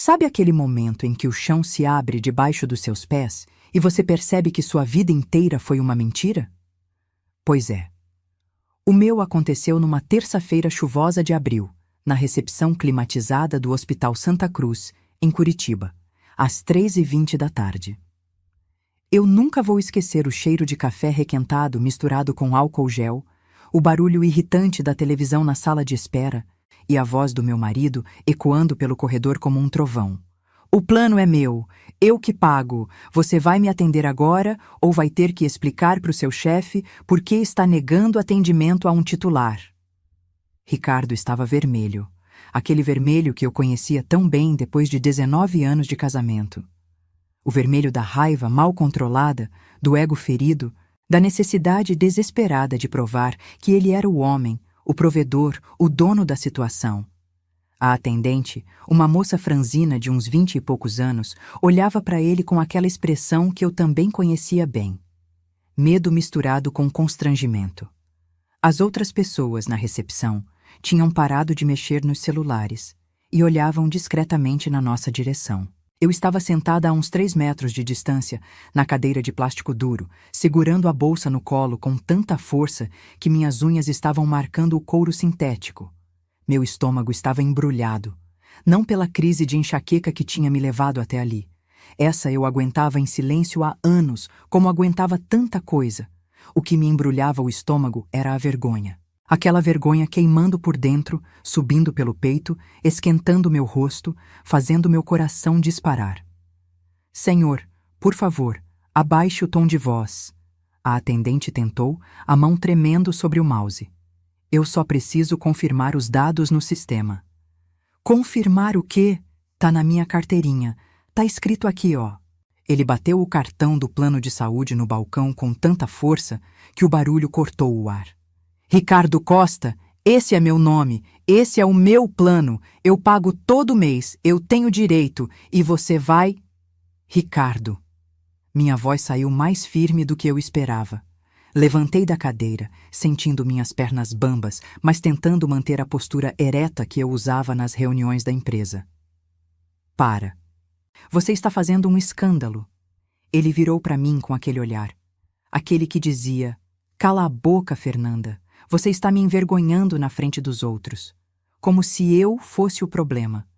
Sabe aquele momento em que o chão se abre debaixo dos seus pés e você percebe que sua vida inteira foi uma mentira? Pois é. O meu aconteceu numa terça-feira chuvosa de abril, na recepção climatizada do Hospital Santa Cruz, em Curitiba, às 3h20 da tarde. Eu nunca vou esquecer o cheiro de café requentado misturado com álcool gel, o barulho irritante da televisão na sala de espera e a voz do meu marido ecoando pelo corredor como um trovão. O plano é meu, eu que pago, você vai me atender agora ou vai ter que explicar para o seu chefe por que está negando atendimento a um titular. Ricardo estava vermelho, aquele vermelho que eu conhecia tão bem depois de 19 anos de casamento. O vermelho da raiva mal controlada, do ego ferido, da necessidade desesperada de provar que ele era o homem, o provedor, o dono da situação. A atendente, uma moça franzina de uns 20 e poucos anos, olhava para ele com aquela expressão que eu também conhecia bem. Medo misturado com constrangimento. As outras pessoas na recepção tinham parado de mexer nos celulares e olhavam discretamente na nossa direção. Eu estava sentada a uns 3 metros de distância, na cadeira de plástico duro, segurando a bolsa no colo com tanta força que minhas unhas estavam marcando o couro sintético. Meu estômago estava embrulhado, não pela crise de enxaqueca que tinha me levado até ali. Essa eu aguentava em silêncio há anos, como aguentava tanta coisa. O que me embrulhava o estômago era a vergonha. Aquela vergonha queimando por dentro, subindo pelo peito, esquentando meu rosto, fazendo meu coração disparar. Senhor, por favor, abaixe o tom de voz. A atendente tentou, a mão tremendo sobre o mouse. Eu só preciso confirmar os dados no sistema. Confirmar o quê? Tá na minha carteirinha. Tá escrito aqui, ó. Ele bateu o cartão do plano de saúde no balcão com tanta força que o barulho cortou o ar. Ricardo Costa, esse é meu nome, esse é o meu plano, eu pago todo mês, eu tenho direito, e você vai... Ricardo. Minha voz saiu mais firme do que eu esperava. Levantei da cadeira, sentindo minhas pernas bambas, mas tentando manter a postura ereta que eu usava nas reuniões da empresa. Para. Você está fazendo um escândalo. Ele virou para mim com aquele olhar. Aquele que dizia, cala a boca, Fernanda. Você está me envergonhando na frente dos outros. Como se eu fosse o problema.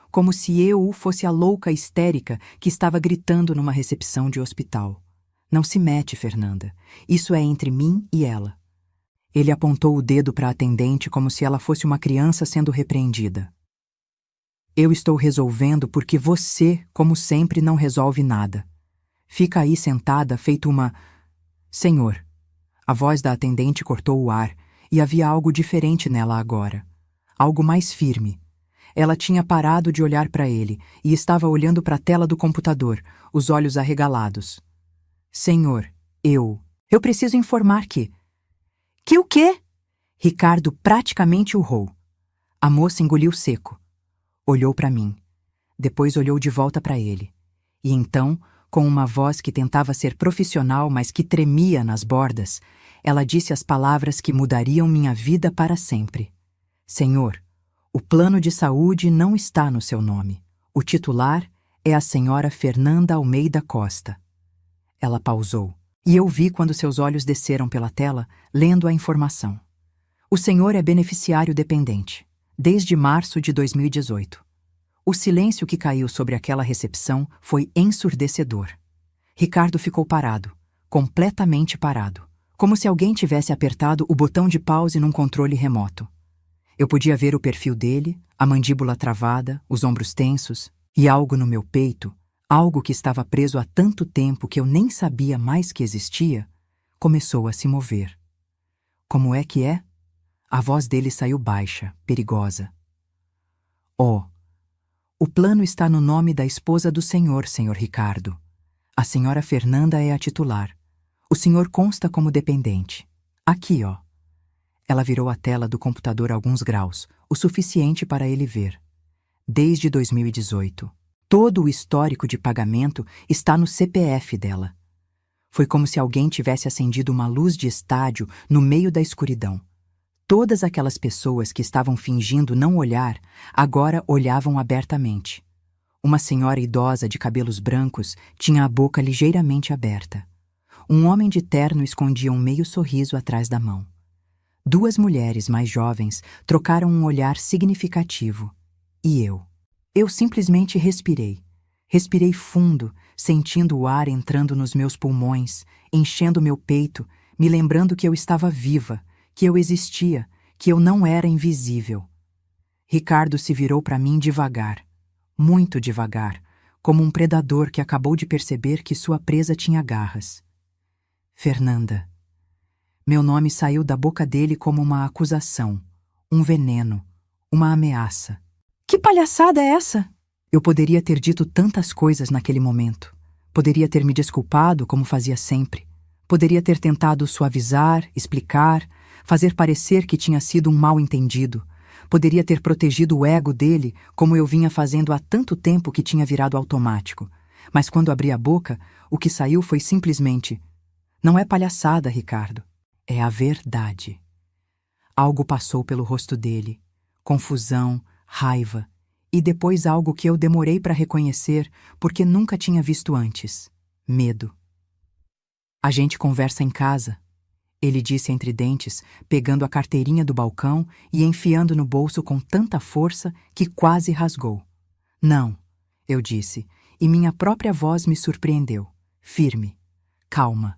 Como se eu fosse a louca histérica que estava gritando numa recepção de hospital. Não se mete, Fernanda. Isso é entre mim e ela. Ele apontou o dedo para a atendente como se ela fosse uma criança sendo repreendida. Eu estou resolvendo porque você, como sempre, não resolve nada. Fica aí sentada, feito uma... Senhor. A voz da atendente cortou o ar, e havia algo diferente nela agora. Algo mais firme. Ela tinha parado de olhar para ele e estava olhando para a tela do computador, os olhos arregalados. Senhor, eu preciso informar que... Que o quê? Ricardo praticamente urrou. A moça engoliu seco. Olhou para mim. Depois olhou de volta para ele. E então, com uma voz que tentava ser profissional, mas que tremia nas bordas, ela disse as palavras que mudariam minha vida para sempre. Senhor, o plano de saúde não está no seu nome. O titular é a senhora Fernanda Almeida Costa. Ela pausou, e eu vi quando seus olhos desceram pela tela, lendo a informação. O senhor é beneficiário dependente, desde março de 2018. O silêncio que caiu sobre aquela recepção foi ensurdecedor. Ricardo ficou parado, completamente parado, como se alguém tivesse apertado o botão de pause num controle remoto. Eu podia ver o perfil dele, a mandíbula travada, os ombros tensos, e algo no meu peito, algo que estava preso há tanto tempo que eu nem sabia mais que existia, começou a se mover. Como é que é? A voz dele saiu baixa, perigosa. Oh, o plano está no nome da esposa do senhor, senhor Ricardo. A senhora Fernanda é a titular. O senhor consta como dependente. Aqui, ó. Ela virou a tela do computador alguns graus, o suficiente para ele ver. Desde 2018. Todo o histórico de pagamento está no CPF dela. Foi como se alguém tivesse acendido uma luz de estádio no meio da escuridão. Todas aquelas pessoas que estavam fingindo não olhar, agora olhavam abertamente. Uma senhora idosa de cabelos brancos tinha a boca ligeiramente aberta. Um homem de terno escondia um meio sorriso atrás da mão. Duas mulheres mais jovens trocaram um olhar significativo. E eu? Eu simplesmente respirei. Respirei fundo, sentindo o ar entrando nos meus pulmões, enchendo meu peito, me lembrando que eu estava viva, que eu existia, que eu não era invisível. Ricardo se virou para mim devagar, muito devagar, como um predador que acabou de perceber que sua presa tinha garras. Fernanda. Meu nome saiu da boca dele como uma acusação, um veneno, uma ameaça. Que palhaçada é essa? Eu poderia ter dito tantas coisas naquele momento. Poderia ter me desculpado, como fazia sempre. Poderia ter tentado suavizar, explicar, fazer parecer que tinha sido um mal-entendido. Poderia ter protegido o ego dele, como eu vinha fazendo há tanto tempo que tinha virado automático. Mas quando abri a boca, o que saiu foi simplesmente: não é palhaçada, Ricardo. É a verdade. Algo passou pelo rosto dele. Confusão, raiva. E depois algo que eu demorei para reconhecer porque nunca tinha visto antes. Medo. A gente conversa em casa, ele disse entre dentes, pegando a carteirinha do balcão e enfiando no bolso com tanta força que quase rasgou. Não, eu disse, e minha própria voz me surpreendeu. Firme. Calma.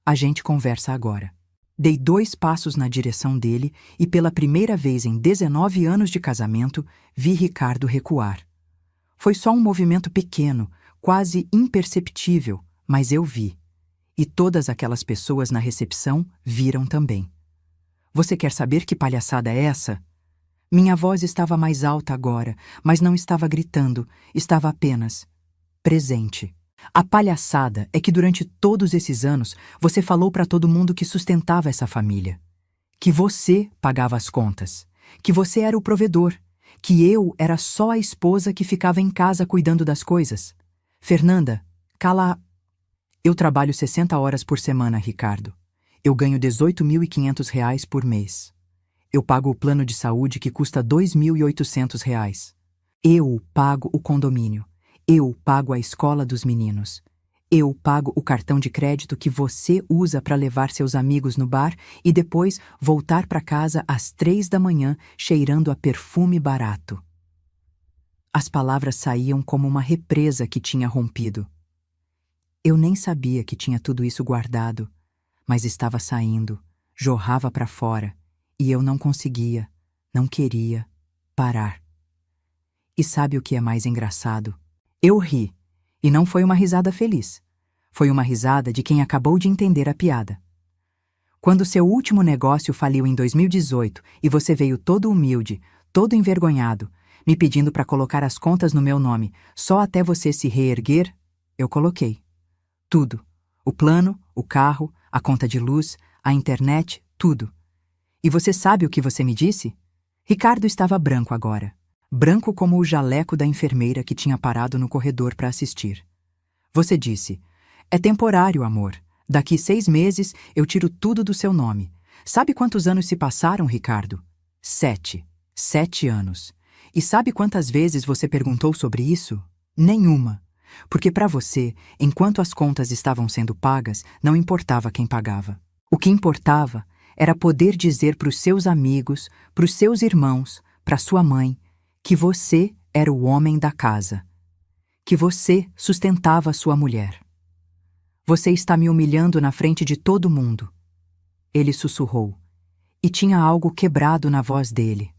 A gente conversa agora. Dei 2 passos na direção dele e pela primeira vez em 19 anos de casamento, vi Ricardo recuar. Foi só um movimento pequeno, quase imperceptível, mas eu vi. E todas aquelas pessoas na recepção viram também. Você quer saber que palhaçada é essa? Minha voz estava mais alta agora, mas não estava gritando, estava apenas presente. A palhaçada é que durante todos esses anos você falou para todo mundo que sustentava essa família. Que você pagava as contas. Que você era o provedor. Que eu era só a esposa que ficava em casa cuidando das coisas. Fernanda, cala... Eu trabalho 60 horas por semana, Ricardo. Eu ganho R$ 18.500 por mês. Eu pago o plano de saúde que custa R$ 2.800. Eu pago o condomínio. Eu pago a escola dos meninos. Eu pago o cartão de crédito que você usa para levar seus amigos no bar e depois voltar para casa às 3 da manhã cheirando a perfume barato. As palavras saíam como uma represa que tinha rompido. Eu nem sabia que tinha tudo isso guardado, mas estava saindo, jorrava para fora, e eu não conseguia, não queria parar. E sabe o que é mais engraçado? Eu ri, e não foi uma risada feliz. Foi uma risada de quem acabou de entender a piada. Quando seu último negócio faliu em 2018 e você veio todo humilde, todo envergonhado, me pedindo para colocar as contas no meu nome só até você se reerguer, eu coloquei. Tudo. O plano, o carro, a conta de luz, a internet, tudo. E você sabe o que você me disse? Ricardo estava branco agora. Branco como o jaleco da enfermeira que tinha parado no corredor para assistir. Você disse: é temporário, amor. Daqui 6 meses eu tiro tudo do seu nome. Sabe quantos anos se passaram, Ricardo? 7. 7 anos. E sabe quantas vezes você perguntou sobre isso? Nenhuma. Porque para você, enquanto as contas estavam sendo pagas, não importava quem pagava. O que importava era poder dizer para os seus amigos, para os seus irmãos, para sua mãe, que você era o homem da casa. Que você sustentava sua mulher. Você está me humilhando na frente de todo mundo. Ele sussurrou. E tinha algo quebrado na voz dele.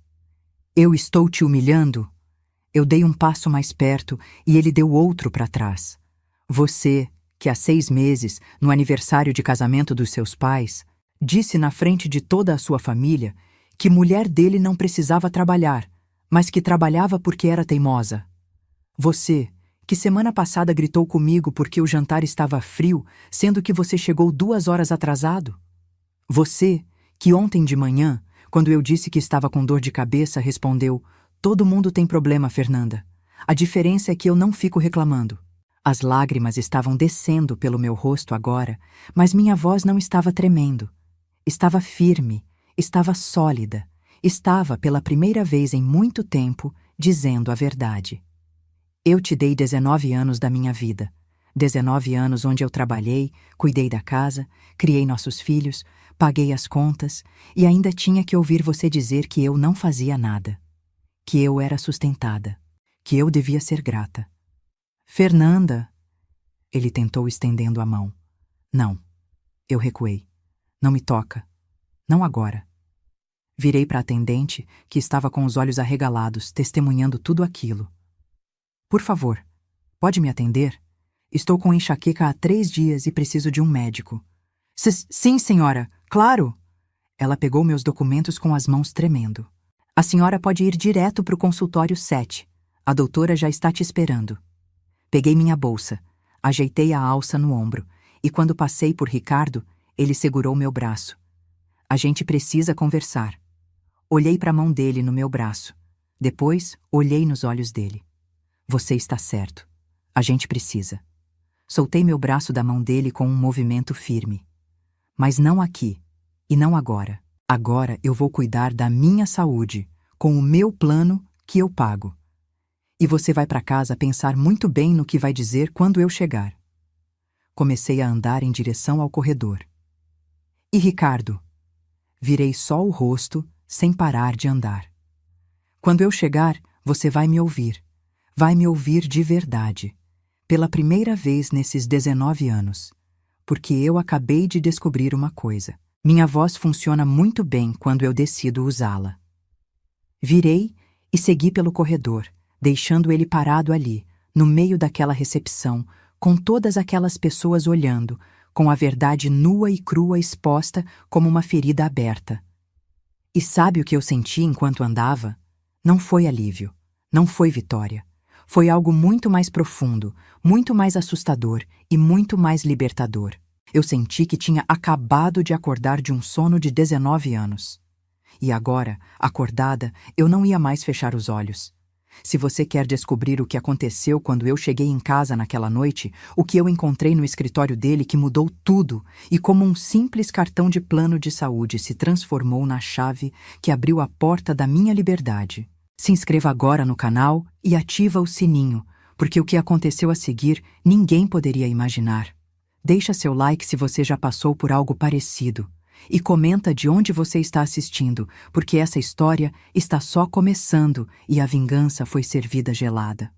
Eu estou te humilhando? Eu dei um passo mais perto e ele deu outro para trás. Você, que há 6 meses, no aniversário de casamento dos seus pais, disse na frente de toda a sua família que mulher dele não precisava trabalhar, mas que trabalhava porque era teimosa. Você, que semana passada gritou comigo porque o jantar estava frio, sendo que você chegou 2 horas atrasado. Você, que ontem de manhã, quando eu disse que estava com dor de cabeça, respondeu: todo mundo tem problema, Fernanda. A diferença é que eu não fico reclamando. As lágrimas estavam descendo pelo meu rosto agora, mas minha voz não estava tremendo. Estava firme, estava sólida. Estava, pela primeira vez em muito tempo, dizendo a verdade. Eu te dei 19 anos da minha vida. 19 anos onde eu trabalhei, cuidei da casa, criei nossos filhos, paguei as contas e ainda tinha que ouvir você dizer que eu não fazia nada, que eu era sustentada, que eu devia ser grata. Fernanda! Ele tentou estendendo a mão. Não. Eu recuei. Não me toca. Não agora. Virei para a atendente, que estava com os olhos arregalados, testemunhando tudo aquilo. Por favor, pode me atender? Estou com enxaqueca há 3 dias e preciso de um médico. Sim, senhora, claro! Ela pegou meus documentos com as mãos tremendo. A senhora pode ir direto para o consultório 7. A doutora já está te esperando. Peguei minha bolsa, ajeitei a alça no ombro, e quando passei por Ricardo, ele segurou meu braço. A gente precisa conversar. Olhei para a mão dele no meu braço. Depois, olhei nos olhos dele. Você está certo. A gente precisa. Soltei meu braço da mão dele com um movimento firme. Mas não aqui, e não agora. Agora eu vou cuidar da minha saúde, com o meu plano que eu pago. E você vai para casa pensar muito bem no que vai dizer quando eu chegar. Comecei a andar em direção ao corredor. E Ricardo? Virei só o rosto, sem parar de andar. Quando eu chegar, você vai me ouvir. Vai me ouvir de verdade. Pela primeira vez nesses 19 anos. Porque eu acabei de descobrir uma coisa. Minha voz funciona muito bem quando eu decido usá-la. Virei e segui pelo corredor, deixando ele parado ali, no meio daquela recepção, com todas aquelas pessoas olhando, com a verdade nua e crua exposta como uma ferida aberta. E sabe o que eu senti enquanto andava? Não foi alívio, não foi vitória. Foi algo muito mais profundo, muito mais assustador e muito mais libertador. Eu senti que tinha acabado de acordar de um sono de 19 anos. E agora, acordada, eu não ia mais fechar os olhos. Se você quer descobrir o que aconteceu quando eu cheguei em casa naquela noite, o que eu encontrei no escritório dele que mudou tudo e como um simples cartão de plano de saúde se transformou na chave que abriu a porta da minha liberdade. Se inscreva agora no canal e ativa o sininho, porque o que aconteceu a seguir ninguém poderia imaginar. Deixa seu like se você já passou por algo parecido. E comenta de onde você está assistindo, porque essa história está só começando e a vingança foi servida gelada.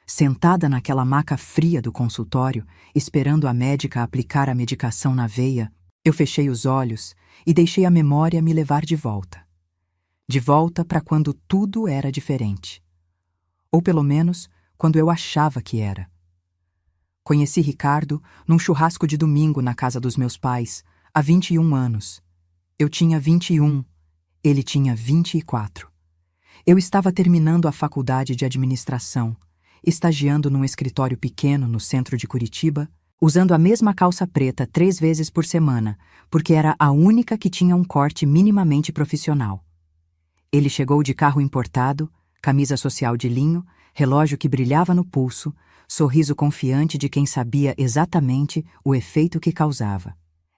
Sentada naquela maca fria do consultório, esperando a médica aplicar a medicação na veia, eu fechei os olhos e deixei a memória me levar de volta. De volta para quando tudo era diferente. Ou pelo menos, quando eu achava que era. Conheci Ricardo num churrasco de domingo na casa dos meus pais, há 21 anos. Eu tinha 21, ele tinha 24. Eu estava terminando a faculdade de administração, estagiando num escritório pequeno no centro de Curitiba, usando a mesma calça preta 3 vezes por semana, porque era a única que tinha um corte minimamente profissional. Ele chegou de carro importado, camisa social de linho, relógio que brilhava no pulso, sorriso confiante de quem sabia exatamente o efeito que causava.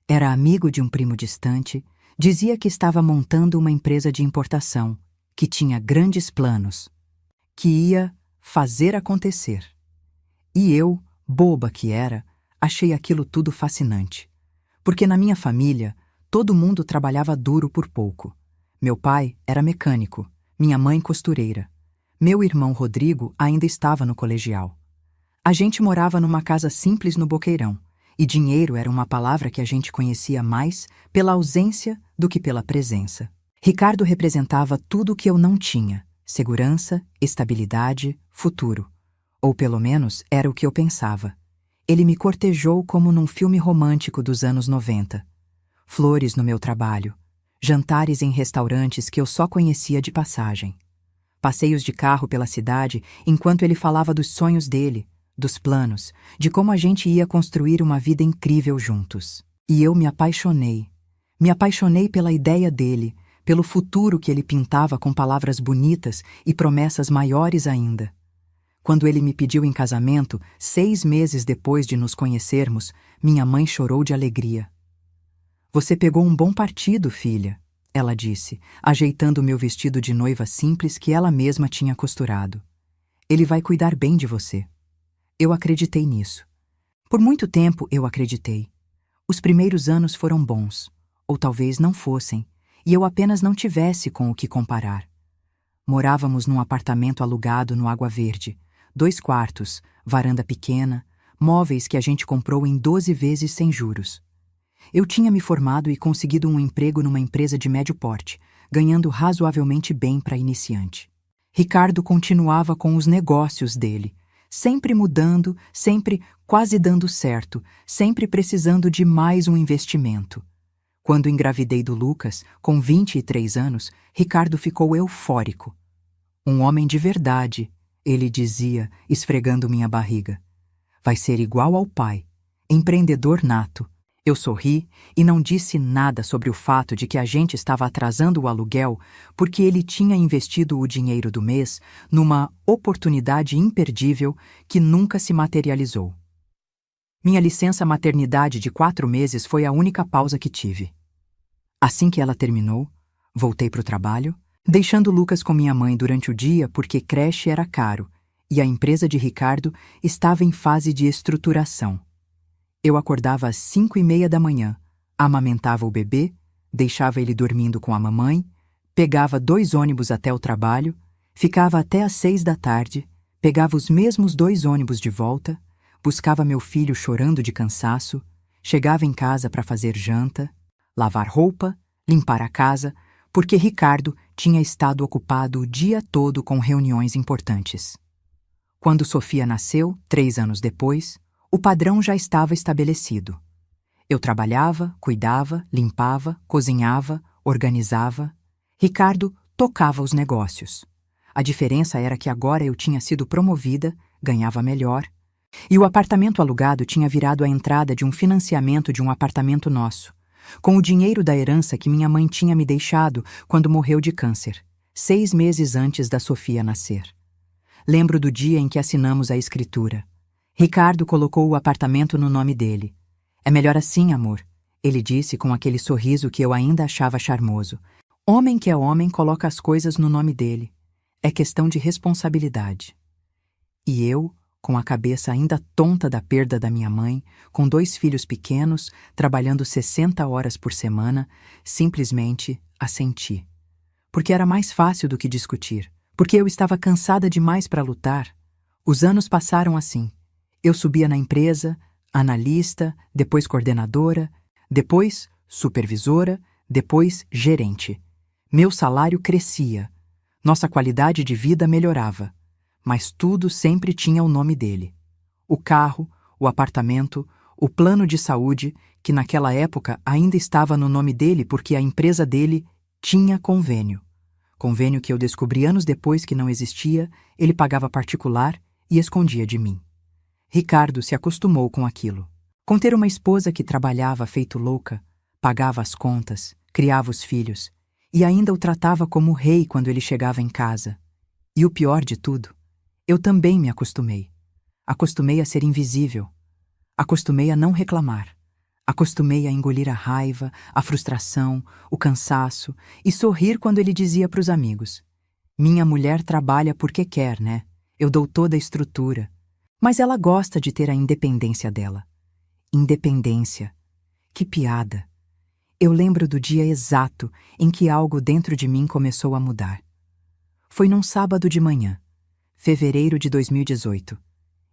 Era amigo de um primo distante, dizia que estava montando uma empresa de importação, que tinha grandes planos, que ia fazer acontecer. E eu, boba que era, achei aquilo tudo fascinante. Porque na minha família, todo mundo trabalhava duro por pouco. Meu pai era mecânico, minha mãe costureira. Meu irmão Rodrigo ainda estava no colegial. A gente morava numa casa simples no Boqueirão. E dinheiro era uma palavra que a gente conhecia mais pela ausência do que pela presença. Ricardo representava tudo o que eu não tinha: segurança, estabilidade, futuro. Ou pelo menos era o que eu pensava. Ele me cortejou como num filme romântico dos anos 90. Flores no meu trabalho, jantares em restaurantes que eu só conhecia de passagem. Passeios de carro pela cidade enquanto ele falava dos sonhos dele, dos planos, de como a gente ia construir uma vida incrível juntos. E eu me apaixonei. Me apaixonei pela ideia dele, pelo futuro que ele pintava com palavras bonitas e promessas maiores ainda. Quando ele me pediu em casamento, 6 meses depois de nos conhecermos, minha mãe chorou de alegria. Você pegou um bom partido, filha, ela disse, ajeitando o meu vestido de noiva simples que ela mesma tinha costurado. Ele vai cuidar bem de você. Eu acreditei nisso. Por muito tempo eu acreditei. Os primeiros anos foram bons, ou talvez não fossem, e eu apenas não tivesse com o que comparar. Morávamos num apartamento alugado no Água Verde, 2 quartos, varanda pequena, móveis que a gente comprou em 12 vezes sem juros. Eu tinha me formado e conseguido um emprego numa empresa de médio porte, ganhando razoavelmente bem para iniciante. Ricardo continuava com os negócios dele, sempre mudando, sempre quase dando certo, sempre precisando de mais um investimento. Quando engravidei do Lucas, com 23 anos, Ricardo ficou eufórico. Um homem de verdade, ele dizia, esfregando minha barriga. Vai ser igual ao pai, empreendedor nato. Eu sorri e não disse nada sobre o fato de que a gente estava atrasando o aluguel porque ele tinha investido o dinheiro do mês numa oportunidade imperdível que nunca se materializou. Minha licença maternidade de 4 meses foi a única pausa que tive. Assim que ela terminou, voltei para o trabalho, deixando Lucas com minha mãe durante o dia porque creche era caro e a empresa de Ricardo estava em fase de estruturação. Eu acordava às 5:30 da manhã, amamentava o bebê, deixava ele dormindo com a mamãe, pegava 2 ônibus até o trabalho, ficava até às 6 da tarde, pegava os mesmos 2 ônibus de volta, buscava meu filho chorando de cansaço, chegava em casa para fazer janta, lavar roupa, limpar a casa, porque Ricardo tinha estado ocupado o dia todo com reuniões importantes. Quando Sofia nasceu, 3 anos depois, o padrão já estava estabelecido. Eu trabalhava, cuidava, limpava, cozinhava, organizava. Ricardo tocava os negócios. A diferença era que agora eu tinha sido promovida, ganhava melhor, e o apartamento alugado tinha virado a entrada de um financiamento de um apartamento nosso, com o dinheiro da herança que minha mãe tinha me deixado quando morreu de câncer, 6 meses antes da Sofia nascer. Lembro do dia em que assinamos a escritura. Ricardo colocou o apartamento no nome dele. É melhor assim, amor, ele disse com aquele sorriso que eu ainda achava charmoso. Homem que é homem coloca as coisas no nome dele. É questão de responsabilidade. E eu, com a cabeça ainda tonta da perda da minha mãe, com 2 filhos pequenos, trabalhando 60 horas por semana, simplesmente assenti. Porque era mais fácil do que discutir. Porque eu estava cansada demais para lutar. Os anos passaram assim. Eu subia na empresa, analista, depois coordenadora, depois supervisora, depois gerente. Meu salário crescia. Nossa qualidade de vida melhorava. Mas tudo sempre tinha o nome dele. O carro, o apartamento, o plano de saúde, que naquela época ainda estava no nome dele porque a empresa dele tinha convênio. Convênio que eu descobri anos depois que não existia, ele pagava particular e escondia de mim. Ricardo se acostumou com aquilo. Com ter uma esposa que trabalhava feito louca, pagava as contas, criava os filhos, e ainda o tratava como rei quando ele chegava em casa. E o pior de tudo, eu também me acostumei. Acostumei a ser invisível. Acostumei a não reclamar. Acostumei a engolir a raiva, a frustração, o cansaço e sorrir quando ele dizia para os amigos: minha mulher trabalha porque quer, né? Eu dou toda a estrutura. Mas ela gosta de ter a independência dela. Independência. Que piada. Eu lembro do dia exato em que algo dentro de mim começou a mudar. Foi num sábado de manhã, fevereiro de 2018.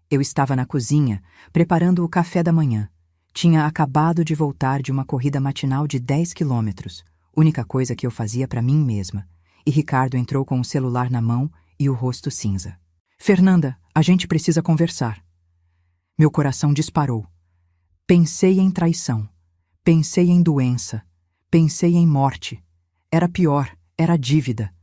Eu estava na cozinha, preparando o café da manhã. Tinha acabado de voltar de uma corrida matinal de 10 quilômetros, única coisa que eu fazia para mim mesma, e Ricardo entrou com o celular na mão e o rosto cinza. Fernanda, a gente precisa conversar. Meu coração disparou. Pensei em traição. Pensei em doença. Pensei em morte. Era pior, era dívida.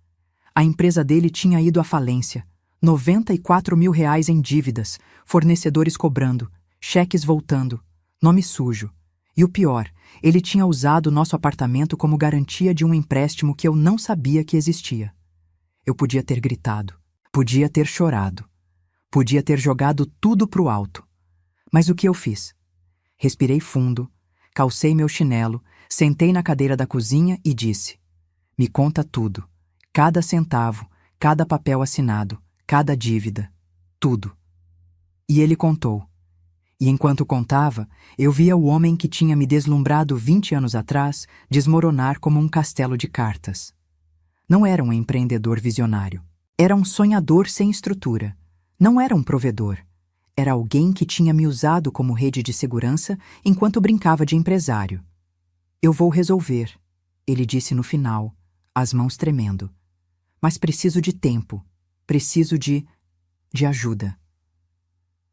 A empresa dele tinha ido à falência. 94 mil reais em dívidas, fornecedores cobrando, cheques voltando, nome sujo. E o pior, ele tinha usado nosso apartamento como garantia de um empréstimo que eu não sabia que existia. Eu podia ter gritado, podia ter chorado, podia ter jogado tudo pro alto. Mas o que eu fiz? Respirei fundo, calcei meu chinelo, sentei na cadeira da cozinha e disse: me conta tudo, cada centavo, cada papel assinado, cada dívida. tudo. E ele contou. E enquanto contava, eu via o homem que tinha me deslumbrado 20 anos atrás desmoronar como um castelo de cartas. Não era um empreendedor visionário. Era um sonhador sem estrutura. Não era um provedor. Era alguém que tinha me usado como rede de segurança enquanto brincava de empresário. Eu vou resolver, ele disse no final, as mãos tremendo. Mas preciso de tempo. Preciso de ajuda.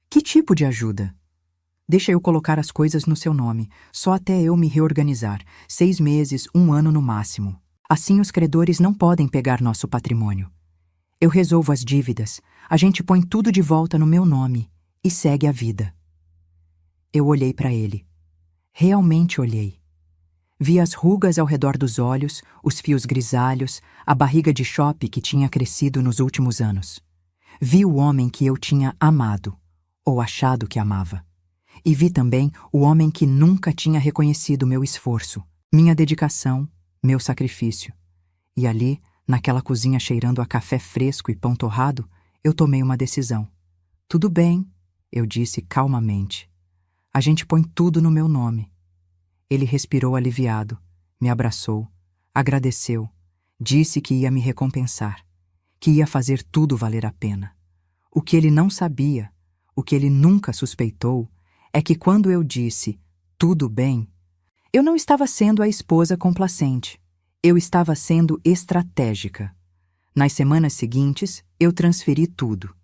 Que tipo de ajuda? Deixa eu colocar as coisas no seu nome, só até eu me reorganizar. 6 meses, 1 ano no máximo. Assim os credores não podem pegar nosso patrimônio. Eu resolvo as dívidas, a gente põe tudo de volta no meu nome e segue a vida. Eu olhei para ele. Realmente olhei. Vi as rugas ao redor dos olhos, os fios grisalhos, a barriga de chope que tinha crescido nos últimos anos. Vi o homem que eu tinha amado, ou achado que amava. E vi também o homem que nunca tinha reconhecido meu esforço, minha dedicação, meu sacrifício. E ali, naquela cozinha cheirando a café fresco e pão torrado, eu tomei uma decisão. Tudo bem, eu disse calmamente. A gente põe tudo no meu nome. Ele respirou aliviado, me abraçou, agradeceu, disse que ia me recompensar, que ia fazer tudo valer a pena. O que ele não sabia, o que ele nunca suspeitou, é que quando eu disse tudo bem, eu não estava sendo a esposa complacente. Eu estava sendo estratégica. Nas semanas seguintes, eu transferi tudo.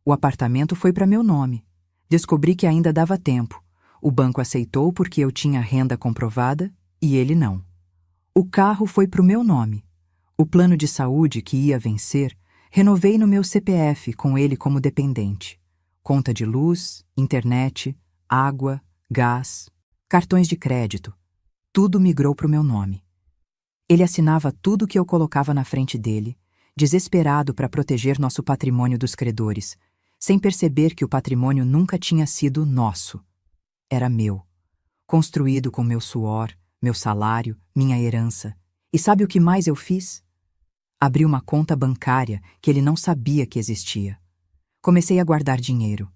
O apartamento foi para meu nome. Descobri que ainda dava tempo. O banco aceitou porque eu tinha renda comprovada e ele não. O carro foi para o meu nome. O plano de saúde que ia vencer, renovei no meu CPF com ele como dependente. Conta de luz, internet, água, gás, cartões de crédito. Tudo migrou para o meu nome. Ele assinava tudo que eu colocava na frente dele, desesperado para proteger nosso patrimônio dos credores, sem perceber que o patrimônio nunca tinha sido nosso. Era meu, construído com meu suor, meu salário, minha herança. E sabe o que mais eu fiz? Abri uma conta bancária que ele não sabia que existia. Comecei a guardar dinheiro.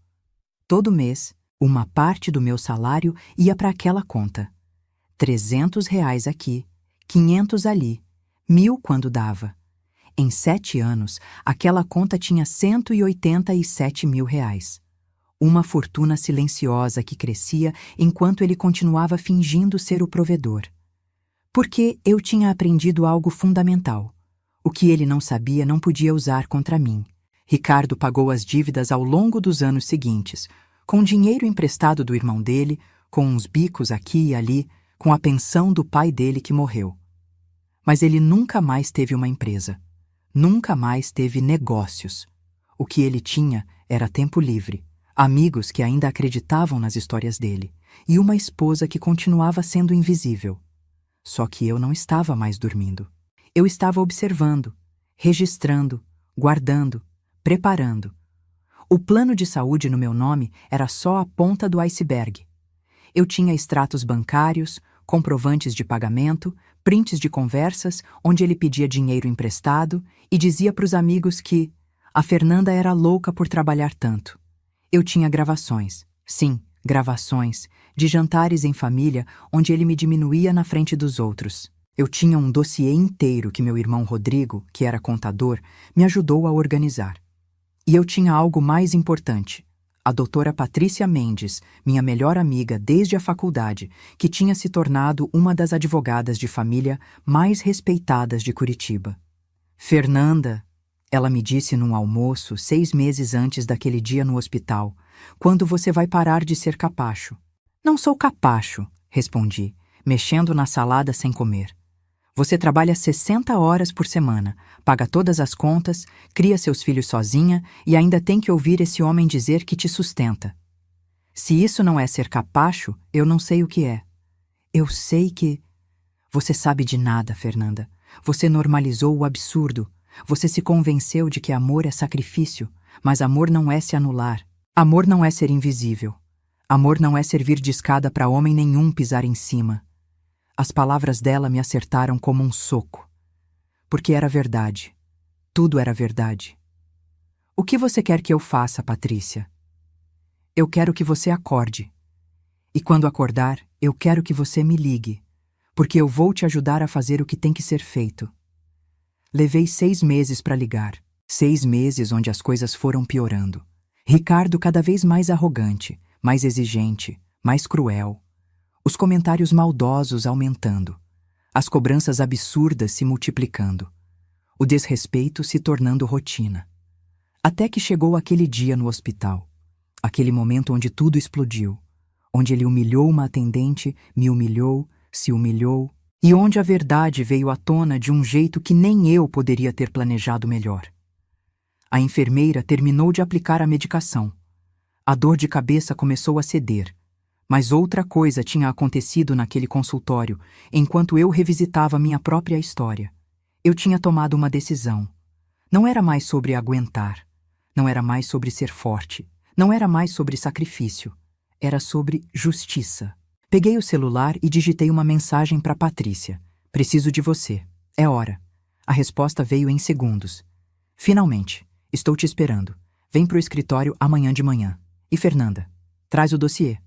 Todo mês, uma parte do meu salário ia para aquela conta. R$ 300 aqui, 500 ali, 1.000 quando dava. Em 7 anos, aquela conta tinha R$ 187 mil. Uma fortuna silenciosa que crescia enquanto ele continuava fingindo ser o provedor. Porque eu tinha aprendido algo fundamental. O que ele não sabia não podia usar contra mim. Ricardo pagou as dívidas ao longo dos anos seguintes, com dinheiro emprestado do irmão dele, com uns bicos aqui e ali, com a pensão do pai dele que morreu. Mas ele nunca mais teve uma empresa. Nunca mais teve negócios. O que ele tinha era tempo livre, amigos que ainda acreditavam nas histórias dele, e uma esposa que continuava sendo invisível. Só que eu não estava mais dormindo. Eu estava observando, registrando, guardando, preparando. O plano de saúde no meu nome era só a ponta do iceberg. Eu tinha extratos bancários, comprovantes de pagamento, prints de conversas onde ele pedia dinheiro emprestado e dizia para os amigos que a Fernanda era louca por trabalhar tanto. Eu tinha gravações, sim, gravações, de jantares em família onde ele me diminuía na frente dos outros. Eu tinha um dossiê inteiro que meu irmão Rodrigo, que era contador, me ajudou a organizar. E eu tinha algo mais importante. A doutora Patrícia Mendes, minha melhor amiga desde a faculdade, que tinha se tornado uma das advogadas de família mais respeitadas de Curitiba. Fernanda, ela me disse num almoço 6 meses antes daquele dia no hospital, quando você vai parar de ser capacho? Não sou capacho, respondi, mexendo na salada sem comer. Você trabalha 60 horas por semana, paga todas as contas, cria seus filhos sozinha e ainda tem que ouvir esse homem dizer que te sustenta. Se isso não é ser capacho, eu não sei o que é. Eu sei que... Você sabe de nada, Fernanda. Você normalizou o absurdo. Você se convenceu de que amor é sacrifício, mas amor não é se anular. Amor não é ser invisível. Amor não é servir de escada para homem nenhum pisar em cima. As palavras dela me acertaram como um soco. Porque era verdade. Tudo era verdade. O que você quer que eu faça, Patrícia? Eu quero que você acorde. E quando acordar, eu quero que você me ligue, porque eu vou te ajudar a fazer o que tem que ser feito. Levei 6 meses para ligar. 6 meses onde as coisas foram piorando. Ricardo cada vez mais arrogante, mais exigente, mais cruel. Os comentários maldosos aumentando. As cobranças absurdas se multiplicando. O desrespeito se tornando rotina. Até que chegou aquele dia no hospital. Aquele momento onde tudo explodiu. Onde ele humilhou uma atendente, me humilhou, se humilhou, e onde a verdade veio à tona de um jeito que nem eu poderia ter planejado melhor. A enfermeira terminou de aplicar a medicação. A dor de cabeça começou a ceder, mas outra coisa tinha acontecido naquele consultório, enquanto eu revisitava minha própria história. Eu tinha tomado uma decisão. Não era mais sobre aguentar, não era mais sobre ser forte, não era mais sobre sacrifício, era sobre justiça. Peguei o celular e digitei uma mensagem para Patrícia. Preciso de você. É hora. A resposta veio em segundos. Finalmente. Estou te esperando. Vem pro escritório amanhã de manhã. E Fernanda, traz o dossiê.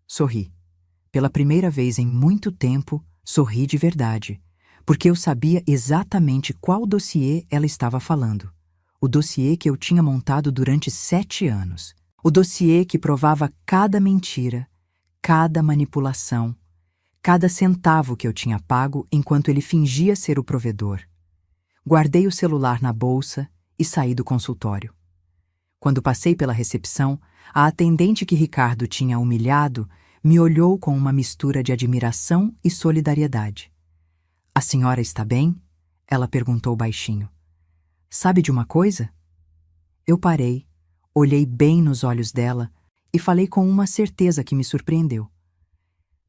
Sorri. Pela primeira vez em muito tempo, sorri de verdade, porque eu sabia exatamente qual dossiê ela estava falando. O dossiê que eu tinha montado durante 7 anos. O dossiê que provava cada mentira, cada manipulação, cada centavo que eu tinha pago enquanto ele fingia ser o provedor. Guardei o celular na bolsa e saí do consultório. Quando passei pela recepção, a atendente que Ricardo tinha humilhado me olhou com uma mistura de admiração e solidariedade. A senhora está bem? Ela perguntou baixinho. Sabe de uma coisa? Eu parei, olhei bem nos olhos dela e falei com uma certeza que me surpreendeu.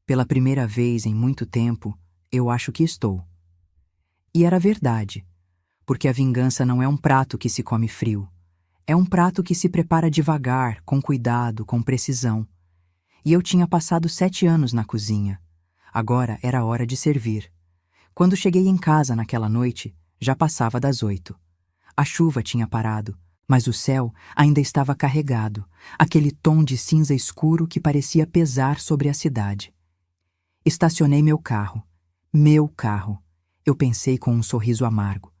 Pela primeira vez em muito tempo, eu acho que estou. E era verdade, porque a vingança não é um prato que se come frio. É um prato que se prepara devagar, com cuidado, com precisão. E eu tinha passado 7 anos na cozinha. Agora era hora de servir. Quando cheguei em casa naquela noite, já passava das 8. A chuva tinha parado, mas o céu ainda estava carregado, aquele tom de cinza escuro que parecia pesar sobre a cidade. Estacionei meu carro. Meu carro. Eu pensei com um sorriso amargo.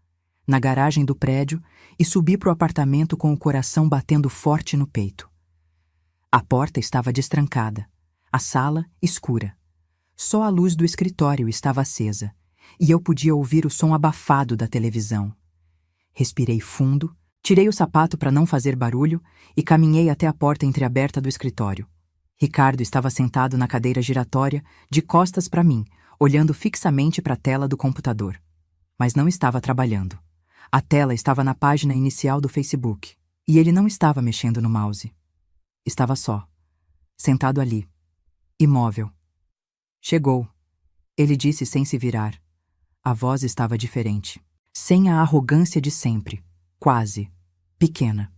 Na garagem do prédio e subi para o apartamento com o coração batendo forte no peito. A porta estava destrancada, a sala escura. Só a luz do escritório estava acesa e eu podia ouvir o som abafado da televisão. Respirei fundo, tirei o sapato para não fazer barulho e caminhei até a porta entreaberta do escritório. Ricardo estava sentado na cadeira giratória, de costas para mim, olhando fixamente para a tela do computador. Mas não estava trabalhando. A tela estava na página inicial do Facebook, e ele não estava mexendo no mouse. Estava só, sentado ali, imóvel. Chegou, ele disse sem se virar. A voz estava diferente, sem a arrogância de sempre, quase, pequena.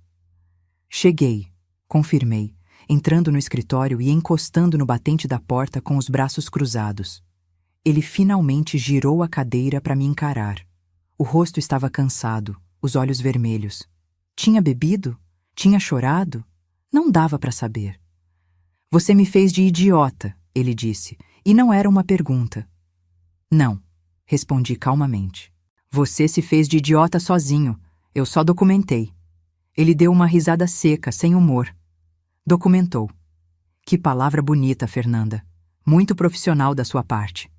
Cheguei, confirmei, entrando no escritório e encostando no batente da porta com os braços cruzados. Ele finalmente girou a cadeira para me encarar. O rosto estava cansado, os olhos vermelhos. Tinha bebido? Tinha chorado? Não dava para saber. Você me fez de idiota, ele disse, e não era uma pergunta. Não, respondi calmamente. Você se fez de idiota sozinho, eu só documentei. Ele deu uma risada seca, sem humor. Documentou. Que palavra bonita, Fernanda. Muito profissional da sua parte.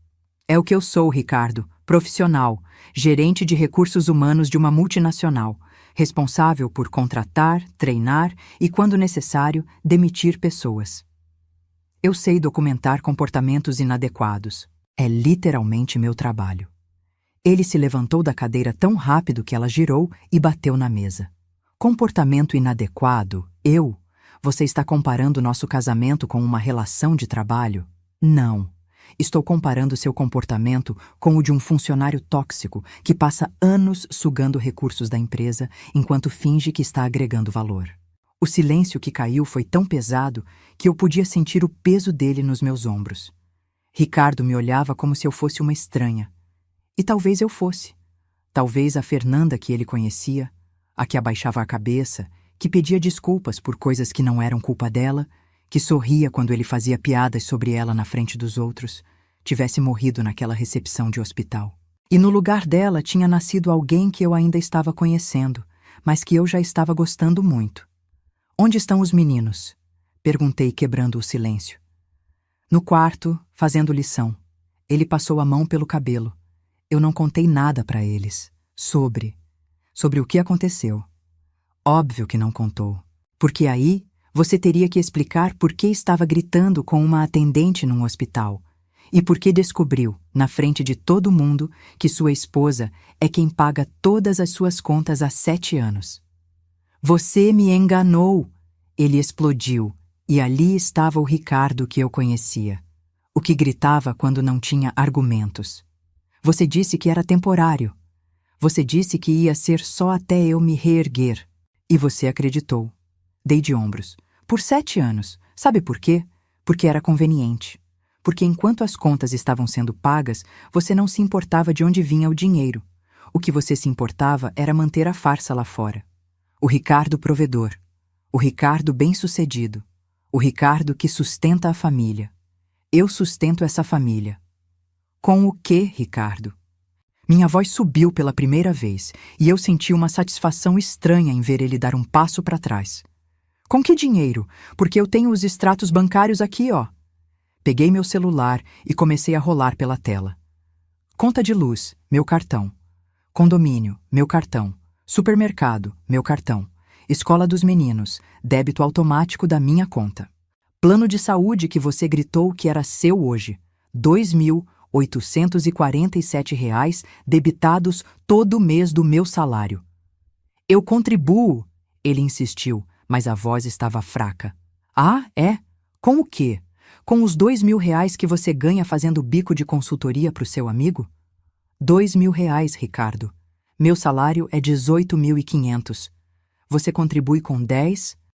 É o que eu sou, Ricardo, profissional, gerente de recursos humanos de uma multinacional, responsável por contratar, treinar e, quando necessário, demitir pessoas. Eu sei documentar comportamentos inadequados. É literalmente meu trabalho. Ele se levantou da cadeira tão rápido que ela girou e bateu na mesa. Comportamento inadequado? Eu? Você está comparando nosso casamento com uma relação de trabalho? Não. Estou comparando seu comportamento com o de um funcionário tóxico que passa anos sugando recursos da empresa enquanto finge que está agregando valor. O silêncio que caiu foi tão pesado que eu podia sentir o peso dele nos meus ombros. Ricardo me olhava como se eu fosse uma estranha. E talvez eu fosse. Talvez a Fernanda que ele conhecia, a que abaixava a cabeça que pedia desculpas por coisas que não eram culpa dela, que sorria quando ele fazia piadas sobre ela na frente dos outros, tivesse morrido naquela recepção de hospital. E no lugar dela tinha nascido alguém que eu ainda estava conhecendo, mas que eu já estava gostando muito. Onde estão os meninos? Perguntei, quebrando o silêncio. No quarto, fazendo lição. Ele passou a mão pelo cabelo. Eu não contei nada para eles. Sobre o que aconteceu. Óbvio que não contou. Porque aí você teria que explicar por que estava gritando com uma atendente num hospital. E por que descobriu, na frente de todo mundo, que sua esposa é quem paga todas as suas contas há 7 anos. Você me enganou! Ele explodiu, e ali estava o Ricardo que eu conhecia. O que gritava quando não tinha argumentos. Você disse que era temporário. Você disse que ia ser só até eu me reerguer. E você acreditou. Dei de ombros. Por 7 anos. Sabe por quê? Porque era conveniente. Porque enquanto as contas estavam sendo pagas, você não se importava de onde vinha o dinheiro. O que você se importava era manter a farsa lá fora. O Ricardo provedor. O Ricardo bem-sucedido. O Ricardo que sustenta a família. Eu sustento essa família. Com o quê, Ricardo? Minha voz subiu pela primeira vez e eu senti uma satisfação estranha em ver ele dar um passo para trás. Com que dinheiro? Porque eu tenho os extratos bancários aqui, ó. Peguei meu celular e comecei a rolar pela tela. Conta de luz, meu cartão. Condomínio, meu cartão. Supermercado, meu cartão. Escola dos meninos, débito automático da minha conta. Plano de saúde que você gritou que era seu hoje. R$ 2.847 debitados todo mês do meu salário. Eu contribuo, ele insistiu, mas a voz estava fraca. Ah, é? Com o quê? Com os R$ 2.000 que você ganha fazendo bico de consultoria para o seu amigo? R$ 2.000, Ricardo. Meu salário é 18.500. Você contribui com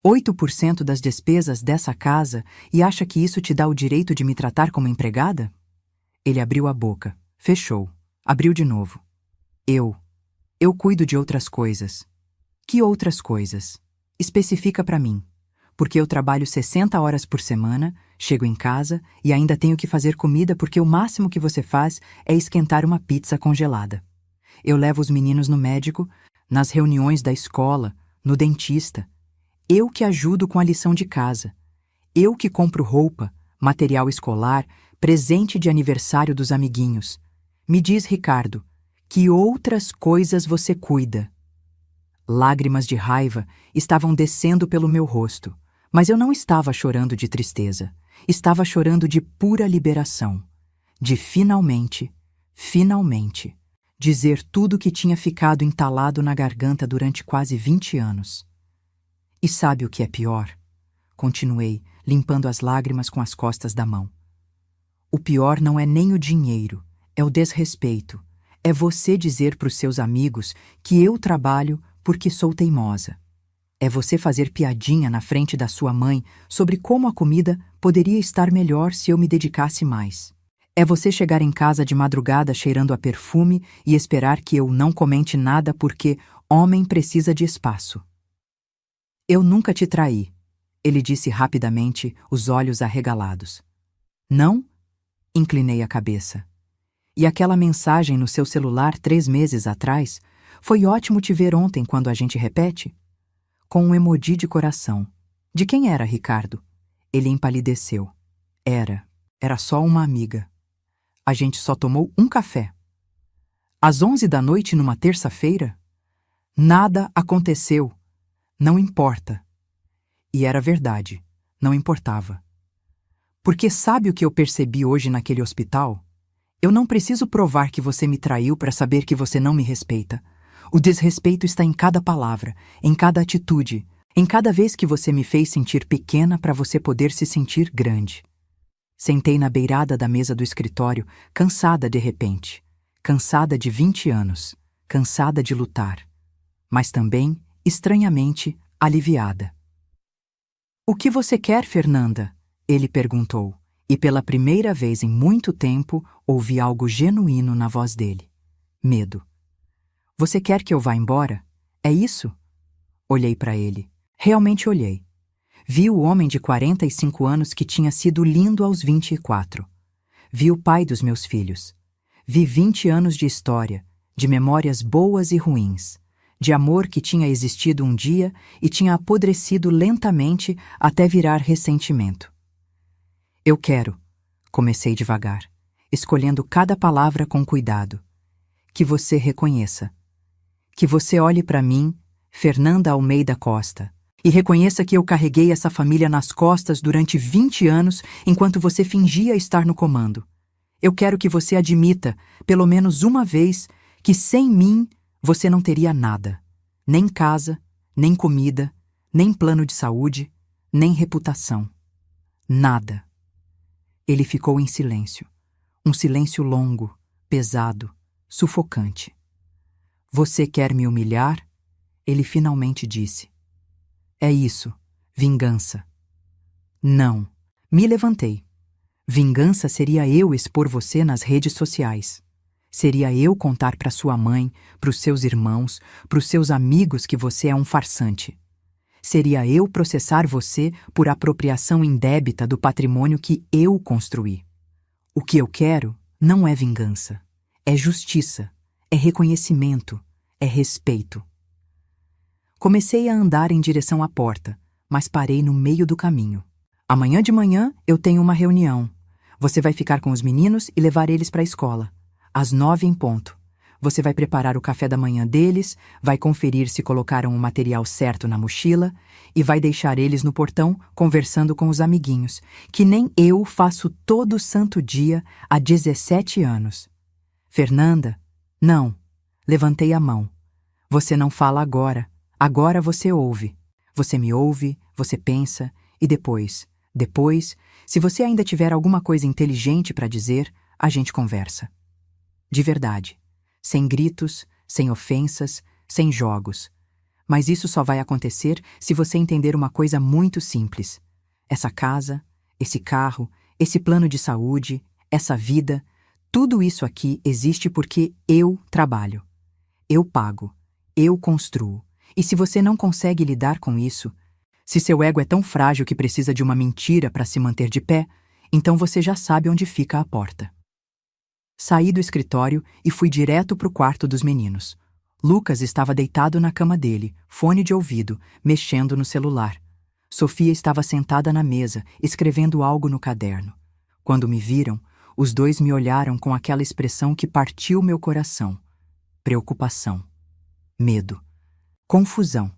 8% das despesas dessa casa e acha que isso te dá o direito de me tratar como empregada? Ele abriu a boca, fechou, abriu de novo. Eu cuido de outras coisas. Que outras coisas? Especifica para mim. Porque eu trabalho 60 horas por semana, chego em casa e ainda tenho que fazer comida porque o máximo que você faz é esquentar uma pizza congelada. Eu levo os meninos no médico, nas reuniões da escola, no dentista. Eu que ajudo com a lição de casa. Eu que compro roupa, material escolar, presente de aniversário dos amiguinhos. Me diz, Ricardo, que outras coisas você cuida? Lágrimas de raiva estavam descendo pelo meu rosto. Mas eu não estava chorando de tristeza. Estava chorando de pura liberação. De finalmente, dizer tudo que tinha ficado entalado na garganta durante quase 20 anos. E sabe o que é pior? Continuei, limpando as lágrimas com as costas da mão. O pior não é nem o dinheiro, é o desrespeito. É você dizer para os seus amigos que eu trabalho porque sou teimosa. É você fazer piadinha na frente da sua mãe sobre como a comida poderia estar melhor se eu me dedicasse mais. É você chegar em casa de madrugada cheirando a perfume e esperar que eu não comente nada porque homem precisa de espaço. Eu nunca te traí, ele disse rapidamente, os olhos arregalados. Não? Inclinei a cabeça. E aquela mensagem no seu celular 3 meses atrás? Foi ótimo te ver ontem quando a gente repete? Com um emoji de coração. De quem era, Ricardo? Ele empalideceu. Era só uma amiga. A gente só tomou um café. Às 11 da noite numa terça-feira? Nada aconteceu. Não importa. E era verdade. Não importava. Porque sabe o que eu percebi hoje naquele hospital? Eu não preciso provar que você me traiu para saber que você não me respeita. O desrespeito está em cada palavra, em cada atitude, em cada vez que você me fez sentir pequena para você poder se sentir grande. Sentei na beirada da mesa do escritório, cansada de repente. Cansada de 20 anos. Cansada de lutar. Mas também, estranhamente, aliviada. O que você quer, Fernanda? Ele perguntou, e pela primeira vez em muito tempo ouvi algo genuíno na voz dele. Medo. Você quer que eu vá embora? É isso? Olhei para ele. Realmente olhei. Vi o homem de 45 anos que tinha sido lindo aos 24. Vi o pai dos meus filhos. Vi 20 anos de história, de memórias boas e ruins, de amor que tinha existido um dia e tinha apodrecido lentamente até virar ressentimento. Eu quero, comecei devagar, escolhendo cada palavra com cuidado, que você reconheça. Que você olhe para mim, Fernanda Almeida Costa, e reconheça que eu carreguei essa família nas costas durante 20 anos enquanto você fingia estar no comando. Eu quero que você admita, pelo menos uma vez, que sem mim você não teria nada. Nem casa, nem comida, nem plano de saúde, nem reputação. Nada. Ele ficou em silêncio. Um silêncio longo, pesado, sufocante. Você quer me humilhar? Ele finalmente disse. É isso, vingança. Não. Me levantei. Vingança seria eu expor você nas redes sociais. Seria eu contar para sua mãe, para os seus irmãos, para os seus amigos que você é um farsante. Seria eu processar você por apropriação indébita do patrimônio que eu construí. O que eu quero não é vingança. É justiça, é reconhecimento, é respeito. Comecei a andar em direção à porta, mas parei no meio do caminho. Amanhã de manhã eu tenho uma reunião. Você vai ficar com os meninos e levar eles para a escola. Às 9 em ponto. Você vai preparar o café da manhã deles, vai conferir se colocaram o material certo na mochila e vai deixar eles no portão conversando com os amiguinhos, que nem eu faço todo santo dia há 17 anos. Fernanda? Não. Levantei a mão. Você não fala agora. Agora você ouve. Você me ouve, você pensa e depois, se você ainda tiver alguma coisa inteligente para dizer, a gente conversa. De verdade. Sem gritos, sem ofensas, sem jogos. Mas isso só vai acontecer se você entender uma coisa muito simples. Essa casa, esse carro, esse plano de saúde, essa vida, tudo isso aqui existe porque eu trabalho. Eu pago. Eu construo. E se você não consegue lidar com isso, se seu ego é tão frágil que precisa de uma mentira para se manter de pé, então você já sabe onde fica a porta. Saí do escritório e fui direto para o quarto dos meninos. Lucas estava deitado na cama dele, fone de ouvido, mexendo no celular. Sofia estava sentada na mesa, escrevendo algo no caderno. Quando me viram, os dois me olharam com aquela expressão que partiu meu coração. Preocupação. Medo. Confusão.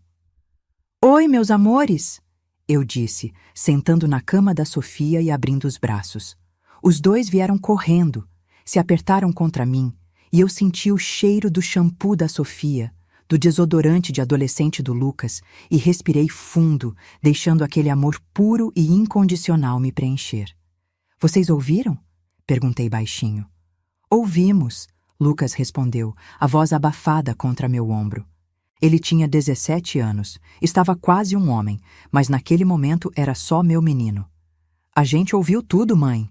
Oi, meus amores! Eu disse, sentando na cama da Sofia e abrindo os braços. Os dois vieram correndo, se apertaram contra mim, e eu senti o cheiro do shampoo da Sofia, do desodorante de adolescente do Lucas, e respirei fundo, deixando aquele amor puro e incondicional me preencher. Vocês ouviram? Perguntei baixinho. Ouvimos, Lucas respondeu, a voz abafada contra meu ombro. Ele tinha 17 anos, estava quase um homem, mas naquele momento era só meu menino. A gente ouviu tudo, mãe.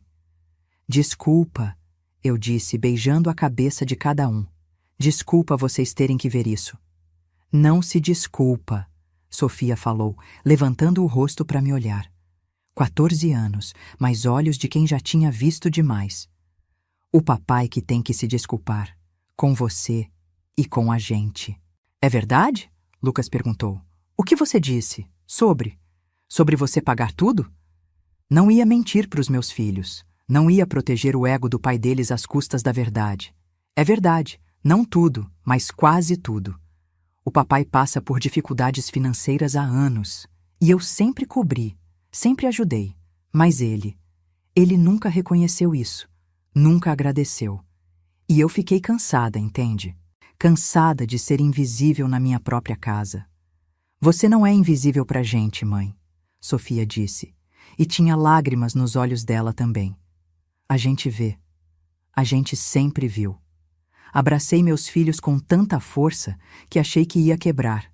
Desculpa, eu disse, beijando a cabeça de cada um. Desculpa vocês terem que ver isso. Não se desculpa, Sofia falou, levantando o rosto para me olhar. 14 anos, mas olhos de quem já tinha visto demais. O papai que tem que se desculpar, com você e com a gente. É verdade? Lucas perguntou. O que você disse? Sobre? Sobre você pagar tudo? Não ia mentir para os meus filhos. Não ia proteger o ego do pai deles às custas da verdade. É verdade, não tudo, mas quase tudo. O papai passa por dificuldades financeiras há anos. E eu sempre cobri, sempre ajudei. Mas ele nunca reconheceu isso. Nunca agradeceu. E eu fiquei cansada, entende? Cansada de ser invisível na minha própria casa. Você não é invisível pra gente, mãe, Sofia disse, e tinha lágrimas nos olhos dela também. A gente vê. A gente sempre viu. Abracei meus filhos com tanta força que achei que ia quebrar.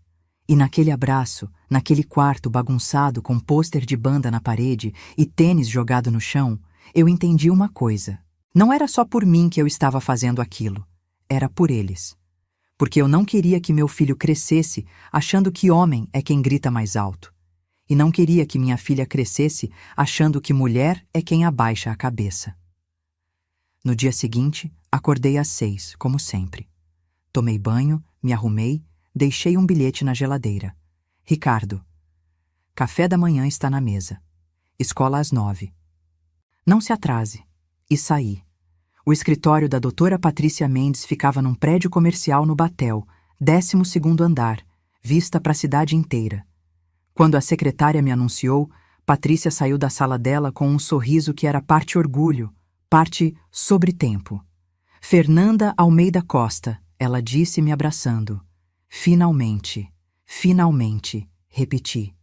E naquele abraço, naquele quarto bagunçado com pôster de banda na parede e tênis jogado no chão, eu entendi uma coisa. Não era só por mim que eu estava fazendo aquilo. Era por eles. porque eu não queria que meu filho crescesse achando que homem é quem grita mais alto. E não queria que minha filha crescesse achando que mulher é quem abaixa a cabeça. No dia seguinte, acordei às 6, como sempre. Tomei banho, me arrumei, deixei um bilhete na geladeira. Ricardo, café da manhã está na mesa. Escola às 9. Não se atrase. E saí. O escritório da doutora Patrícia Mendes ficava num prédio comercial no Batel, 12º andar, vista para a cidade inteira. Quando a secretária me anunciou, Patrícia saiu da sala dela com um sorriso que era parte orgulho, parte sobretempo. Fernanda Almeida Costa, ela disse me abraçando. Finalmente, finalmente, repeti.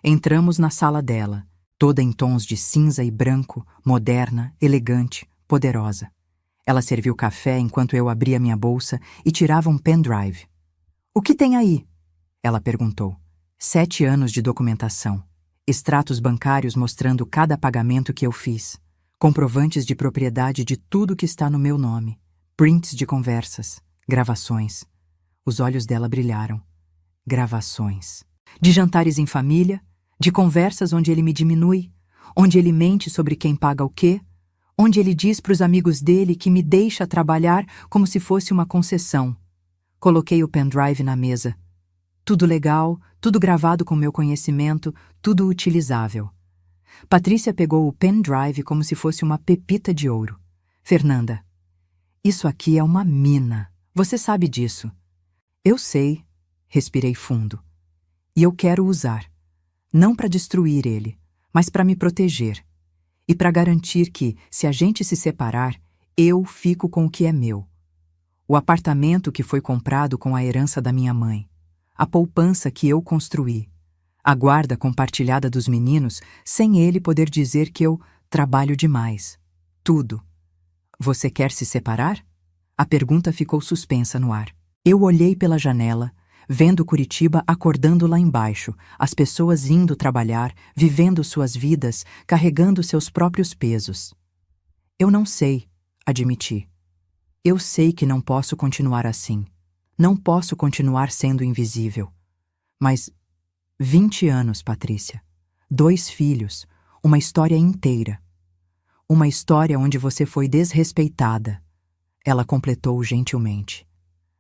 Entramos na sala dela, toda em tons de cinza e branco, moderna, elegante, poderosa. Ela serviu café enquanto eu abria minha bolsa e tirava um pendrive. "O que tem aí?" Ela perguntou. 7 anos de documentação. Extratos bancários mostrando cada pagamento que eu fiz. Comprovantes de propriedade de tudo que está no meu nome. Prints de conversas. Gravações. Os olhos dela brilharam. Gravações. De jantares em família, de conversas onde ele me diminui, onde ele mente sobre quem paga o quê, onde ele diz para os amigos dele que me deixa trabalhar como se fosse uma concessão. Coloquei o pendrive na mesa. Tudo legal, tudo gravado com meu conhecimento, tudo utilizável. Patrícia pegou o pendrive como se fosse uma pepita de ouro. "Fernanda, isso aqui é uma mina. Você sabe disso." "Eu sei." Respirei fundo. "E eu quero usar. Não para destruir ele, mas para me proteger. E para garantir que, se a gente se separar, eu fico com o que é meu. O apartamento que foi comprado com a herança da minha mãe. A poupança que eu construí. A guarda compartilhada dos meninos, sem ele poder dizer que eu trabalho demais. Tudo." "Você quer se separar?" A pergunta ficou suspensa no ar. Eu olhei pela janela, vendo Curitiba acordando lá embaixo, as pessoas indo trabalhar, vivendo suas vidas, carregando seus próprios pesos. "Eu não sei", admiti. "Eu sei que não posso continuar assim. Não posso continuar sendo invisível. Mas 20 anos, Patrícia. 2 filhos, uma história inteira. Uma história onde você foi desrespeitada." Ela completou gentilmente.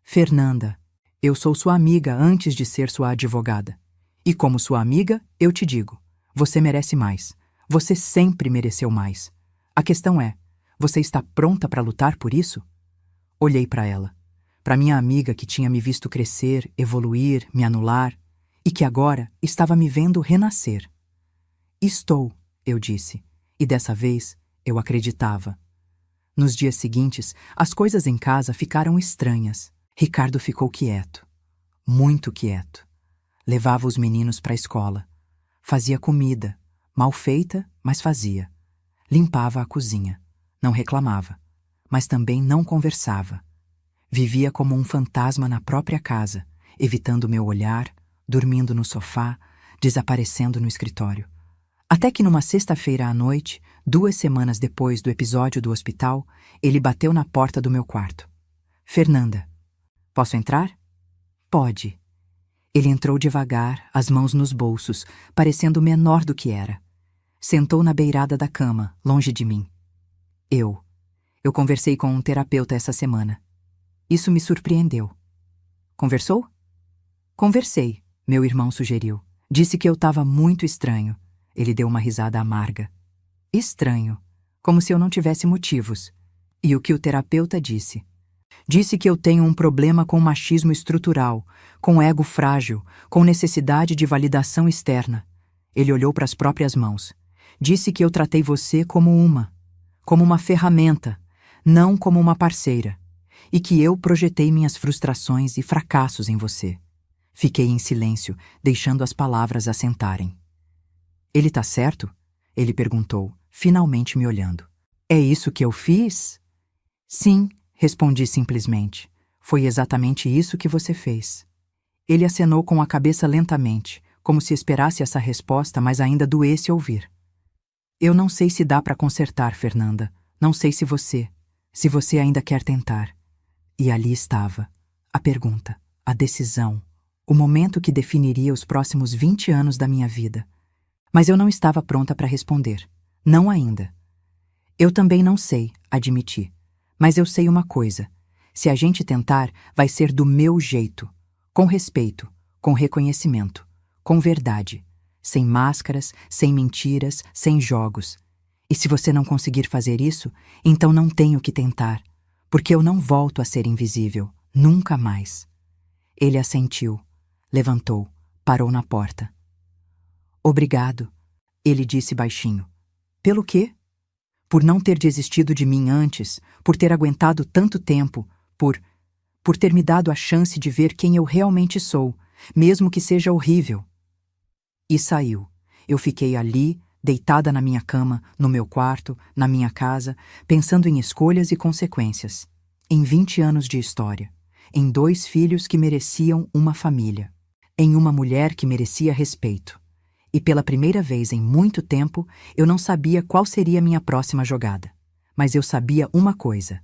"Fernanda, eu sou sua amiga antes de ser sua advogada. E como sua amiga, eu te digo, você merece mais. Você sempre mereceu mais. A questão é, você está pronta para lutar por isso?" Olhei para ela. Para minha amiga que tinha me visto crescer, evoluir, me anular, e que agora estava me vendo renascer. "Estou", eu disse, e dessa vez eu acreditava. Nos dias seguintes, as coisas em casa ficaram estranhas. Ricardo ficou quieto. Muito quieto. Levava os meninos para a escola. Fazia comida. Mal feita, mas fazia. Limpava a cozinha. Não reclamava. Mas também não conversava. Vivia como um fantasma na própria casa, evitando meu olhar, dormindo no sofá, desaparecendo no escritório. Até que numa sexta-feira à noite, 2 semanas depois do episódio do hospital, ele bateu na porta do meu quarto. "Fernanda, posso entrar?" "Pode." Ele entrou devagar, as mãos nos bolsos, parecendo menor do que era. Sentou na beirada da cama, longe de mim. Eu conversei com um terapeuta essa semana. Isso me surpreendeu." "Conversou?" "Conversei", meu irmão sugeriu. "Disse que eu estava muito estranho." Ele deu uma risada amarga. "Estranho, como se eu não tivesse motivos." E o que o terapeuta disse? Disse que eu tenho um problema com machismo estrutural, com ego frágil, com necessidade de validação externa. Ele olhou para as próprias mãos. Disse que eu tratei você como uma ferramenta, não como uma parceira, e que eu projetei minhas frustrações e fracassos em você. Fiquei em silêncio, deixando as palavras assentarem. "Ele tá certo?" Ele perguntou, finalmente me olhando. "É isso que eu fiz?" "Sim", respondi simplesmente. "Foi exatamente isso que você fez." Ele acenou com a cabeça lentamente, como se esperasse essa resposta, mas ainda doesse ouvir. "Eu não sei se dá para consertar, Fernanda. Não sei se você ainda quer tentar." E ali estava, A pergunta, a decisão, o momento que definiria os próximos 20 anos da minha vida. Mas eu não estava pronta para responder. Não ainda. Eu também não sei, admiti. Mas eu sei uma coisa. Se a gente tentar, vai ser do meu jeito. Com respeito, com reconhecimento, com verdade. Sem máscaras, sem mentiras, sem jogos. E se você não conseguir fazer isso, então não tenho que tentar. Porque eu não volto a ser invisível. Nunca mais. Ele assentiu. Levantou. Parou na porta. Obrigado, ele disse baixinho. Pelo quê? Por não ter desistido de mim antes, por ter aguentado tanto tempo, por ter me dado a chance de ver quem eu realmente sou, mesmo que seja horrível. E saiu. Eu fiquei ali, deitada na minha cama, no meu quarto, na minha casa, pensando em escolhas e consequências. Em 20 anos de história. Em 2 filhos que mereciam uma família. Em uma mulher que merecia respeito. E pela primeira vez em muito tempo, eu não sabia qual seria a minha próxima jogada. Mas eu sabia uma coisa.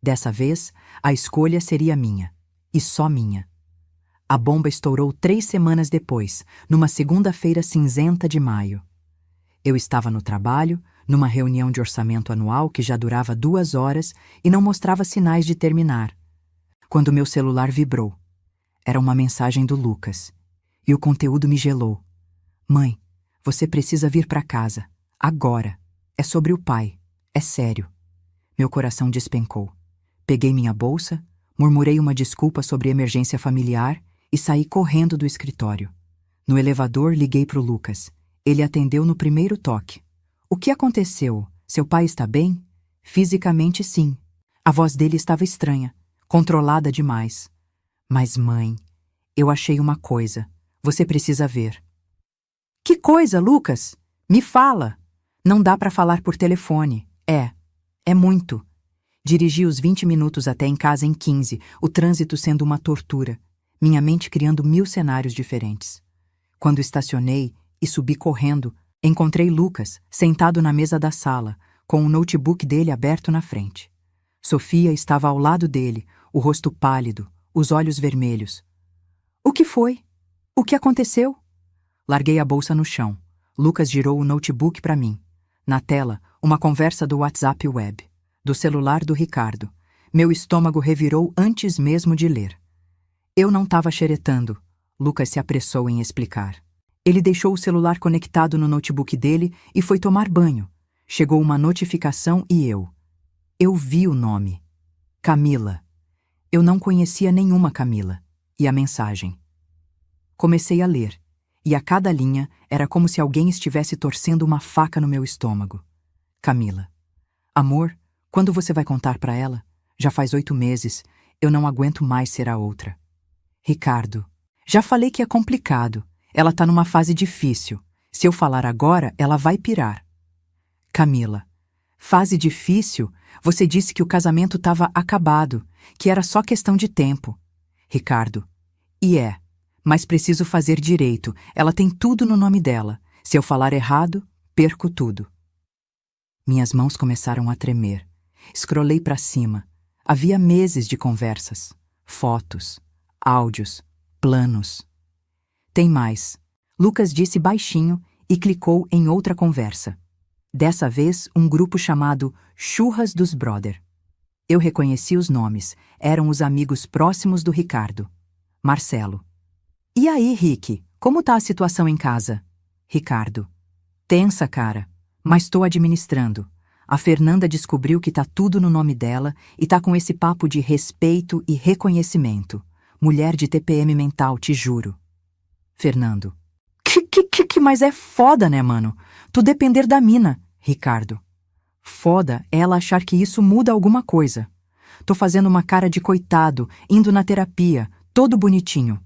Dessa vez, a escolha seria minha. E só minha. A bomba estourou 3 semanas depois, numa segunda-feira cinzenta de maio. Eu estava no trabalho, numa reunião de orçamento anual que já durava 2 horas e não mostrava sinais de terminar. Quando meu celular vibrou. Era uma mensagem do Lucas. E o conteúdo me gelou. Mãe, você precisa vir para casa. Agora. É sobre o pai. É sério. Meu coração despencou. Peguei minha bolsa, murmurei uma desculpa sobre emergência familiar e saí correndo do escritório. No elevador, liguei para o Lucas. Ele atendeu no primeiro toque. O que aconteceu? Seu pai está bem? Fisicamente, sim. A voz dele estava estranha, controlada demais. Mas, mãe, eu achei uma coisa. Você precisa ver. Que coisa, Lucas? Me fala. Não dá para falar por telefone. É muito. Dirigi os 20 minutos até em casa em 15, o trânsito sendo uma tortura, minha mente criando 1000 cenários diferentes. Quando estacionei e subi correndo, encontrei Lucas sentado na mesa da sala, com o notebook dele aberto na frente. Sofia estava ao lado dele, o rosto pálido, os olhos vermelhos. O que foi? O que aconteceu? Larguei a bolsa no chão. Lucas girou o notebook para mim. Na tela, uma conversa do WhatsApp Web. Do celular do Ricardo. Meu estômago revirou antes mesmo de ler. Eu não estava xeretando. Lucas se apressou em explicar. Ele deixou o celular conectado no notebook dele e foi tomar banho. Chegou uma notificação e eu. Eu vi o nome. Camila. Eu não conhecia nenhuma Camila. E a mensagem. Comecei a ler. E a cada linha era como se alguém estivesse torcendo uma faca no meu estômago. Camila. Amor, quando você vai contar para ela? Já faz 8 meses. Eu não aguento mais ser a outra. Ricardo. Já falei que é complicado. Ela tá numa fase difícil. Se eu falar agora, ela vai pirar. Camila. Fase difícil? Você disse que o casamento estava acabado, que era só questão de tempo. Ricardo. E é. Mas preciso fazer direito. Ela tem tudo no nome dela. Se eu falar errado, perco tudo. Minhas mãos começaram a tremer. Scrollei para cima. Havia meses de conversas. Fotos. Áudios. Planos. Tem mais. Lucas disse baixinho e clicou em outra conversa. Dessa vez, um grupo chamado Churras dos Brother. Eu reconheci os nomes. Eram os amigos próximos do Ricardo. Marcelo. E aí, Rick, como tá a situação em casa? Ricardo. Tensa, cara. Mas estou administrando. A Fernanda descobriu que tá tudo no nome dela e tá com esse papo de respeito e reconhecimento. Mulher de TPM mental, te juro. Fernando. Mas é foda, né, mano? Tu depender da mina. Ricardo. Foda é ela achar que isso muda alguma coisa. Tô fazendo uma cara de coitado, indo na terapia, todo bonitinho.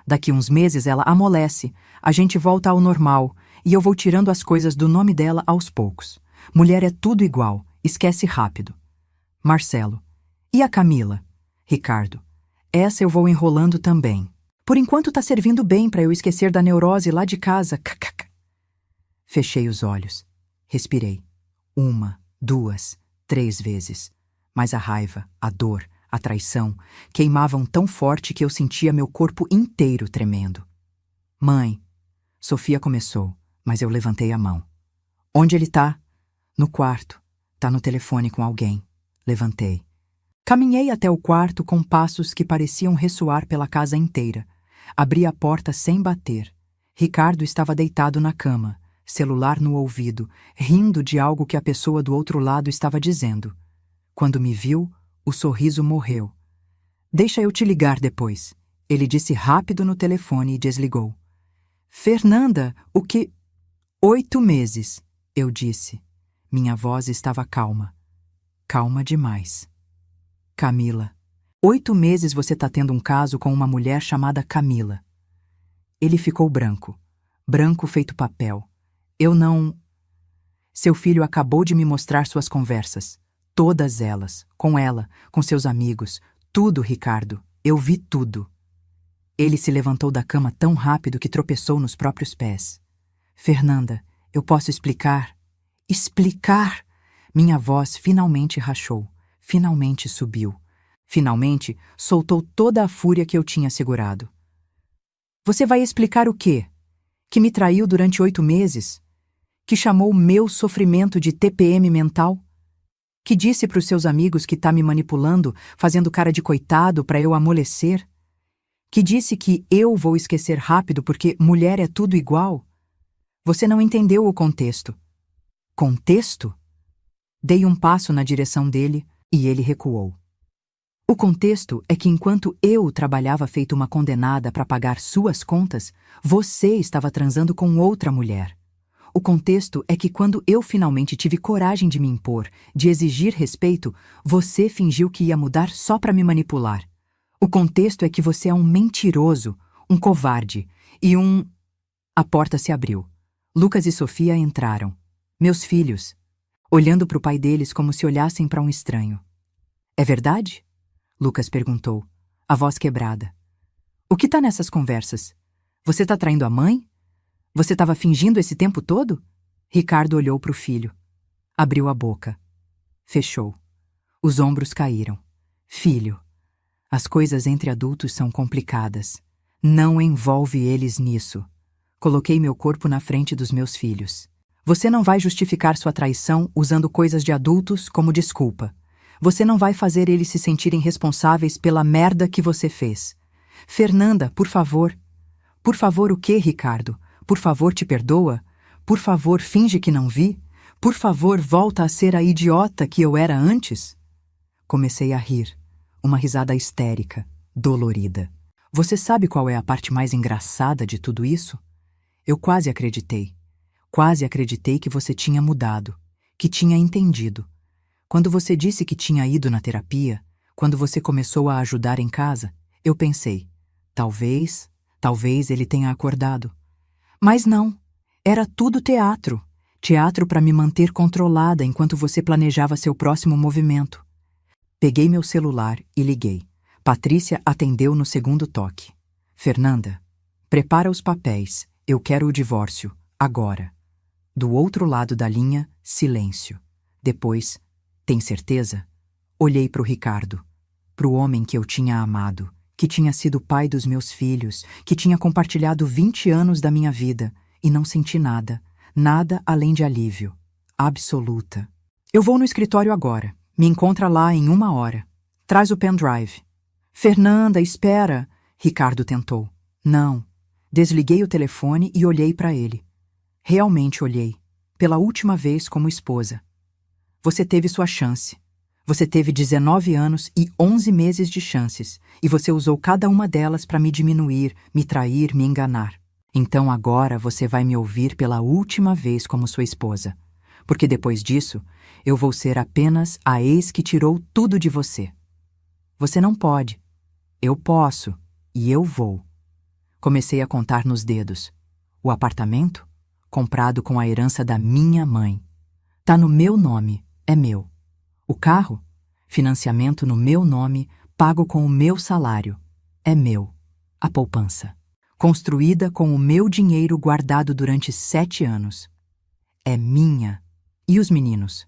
Daqui uns meses ela amolece, a gente volta ao normal, e eu vou tirando as coisas do nome dela aos poucos. Mulher é tudo igual, esquece rápido. Marcelo. E a Camila? Ricardo. Essa eu vou enrolando também. Por enquanto tá servindo bem para eu esquecer da neurose lá de casa. Fechei os olhos. Respirei. 1, 2, 3 vezes. Mas a raiva, a dor, a traição, queimavam tão forte que eu sentia meu corpo inteiro tremendo. Mãe, Sofia começou, mas eu levantei a mão. Onde ele tá? No quarto. Tá no telefone com alguém. Levantei. Caminhei até o quarto com passos que pareciam ressoar pela casa inteira. Abri a porta sem bater. Ricardo estava deitado na cama, celular no ouvido, rindo de algo que a pessoa do outro lado estava dizendo. Quando me viu, o sorriso morreu. Deixa eu te ligar depois. Ele disse rápido no telefone e desligou. Fernanda, o que... 8 meses, eu disse. Minha voz estava calma. Calma demais. Camila. 8 meses você tá tendo um caso com uma mulher chamada Camila. Ele ficou branco. Branco feito papel. Eu não... Seu filho acabou de me mostrar suas conversas. Todas elas. Com ela, com seus amigos. Tudo, Ricardo. Eu vi tudo. Ele se levantou da cama tão rápido que tropeçou nos próprios pés. Fernanda, eu posso explicar? Explicar! Minha voz finalmente rachou. Finalmente subiu. Finalmente, soltou toda a fúria que eu tinha segurado. Você vai explicar o quê? Que me traiu durante 8 meses? Que chamou meu sofrimento de TPM mental? Que disse para os seus amigos que tá me manipulando, fazendo cara de coitado para eu amolecer? Que disse que eu vou esquecer rápido porque mulher é tudo igual? Você não entendeu o contexto. Contexto? Dei um passo na direção dele e ele recuou. O contexto é que enquanto eu trabalhava feito uma condenada para pagar suas contas, você estava transando com outra mulher. O contexto é que quando eu finalmente tive coragem de me impor, de exigir respeito, você fingiu que ia mudar só para me manipular. O contexto é que você é um mentiroso, um covarde e um... A porta se abriu. Lucas e Sofia entraram. Meus filhos, olhando para o pai deles como se olhassem para um estranho. É verdade? Lucas perguntou, a voz quebrada. O que tá nessas conversas? Você tá traindo a mãe? Você estava fingindo esse tempo todo? Ricardo olhou para o filho. Abriu a boca. Fechou. Os ombros caíram. Filho, as coisas entre adultos são complicadas. Não envolve eles nisso. Coloquei meu corpo na frente dos meus filhos. Você não vai justificar sua traição usando coisas de adultos como desculpa. Você não vai fazer eles se sentirem responsáveis pela merda que você fez. Fernanda, por favor. Por favor, o quê, Ricardo? Por favor, te perdoa? Por favor, finge que não vi? Por favor, volta a ser a idiota que eu era antes? Comecei a rir. Uma risada histérica, dolorida. Você sabe qual é a parte mais engraçada de tudo isso? Eu quase acreditei. Quase acreditei que você tinha mudado, que tinha entendido. Quando você disse que tinha ido na terapia, quando você começou a ajudar em casa, eu pensei, talvez ele tenha acordado. Mas não, era tudo teatro. Teatro para me manter controlada enquanto você planejava seu próximo movimento. Peguei meu celular e liguei. Patrícia atendeu no segundo toque. Fernanda, prepara os papéis, eu quero o divórcio, agora. Do outro lado da linha, silêncio. Depois, tem certeza? Olhei para o Ricardo, para o homem que eu tinha amado, que tinha sido pai dos meus filhos, que tinha compartilhado 20 anos da minha vida, e não senti nada, nada além de alívio. Absoluta. Eu vou no escritório agora. Me encontra lá em 1 hora. Traz o pendrive. Fernanda, espera! Ricardo tentou. Não. Desliguei o telefone e olhei para ele. Realmente olhei. Pela última vez como esposa. Você teve sua chance. Você teve 19 anos e 11 meses de chances, e você usou cada uma delas para me diminuir, me trair, me enganar. Então agora você vai me ouvir pela última vez como sua esposa. Porque depois disso, eu vou ser apenas a ex que tirou tudo de você. Você não pode. Eu posso. E eu vou. Comecei a contar nos dedos. O apartamento? Comprado com a herança da minha mãe. Tá no meu nome. É meu. O carro? Financiamento no meu nome, pago com o meu salário. É meu. A poupança. Construída com o meu dinheiro guardado durante 7 anos. É minha. E os meninos?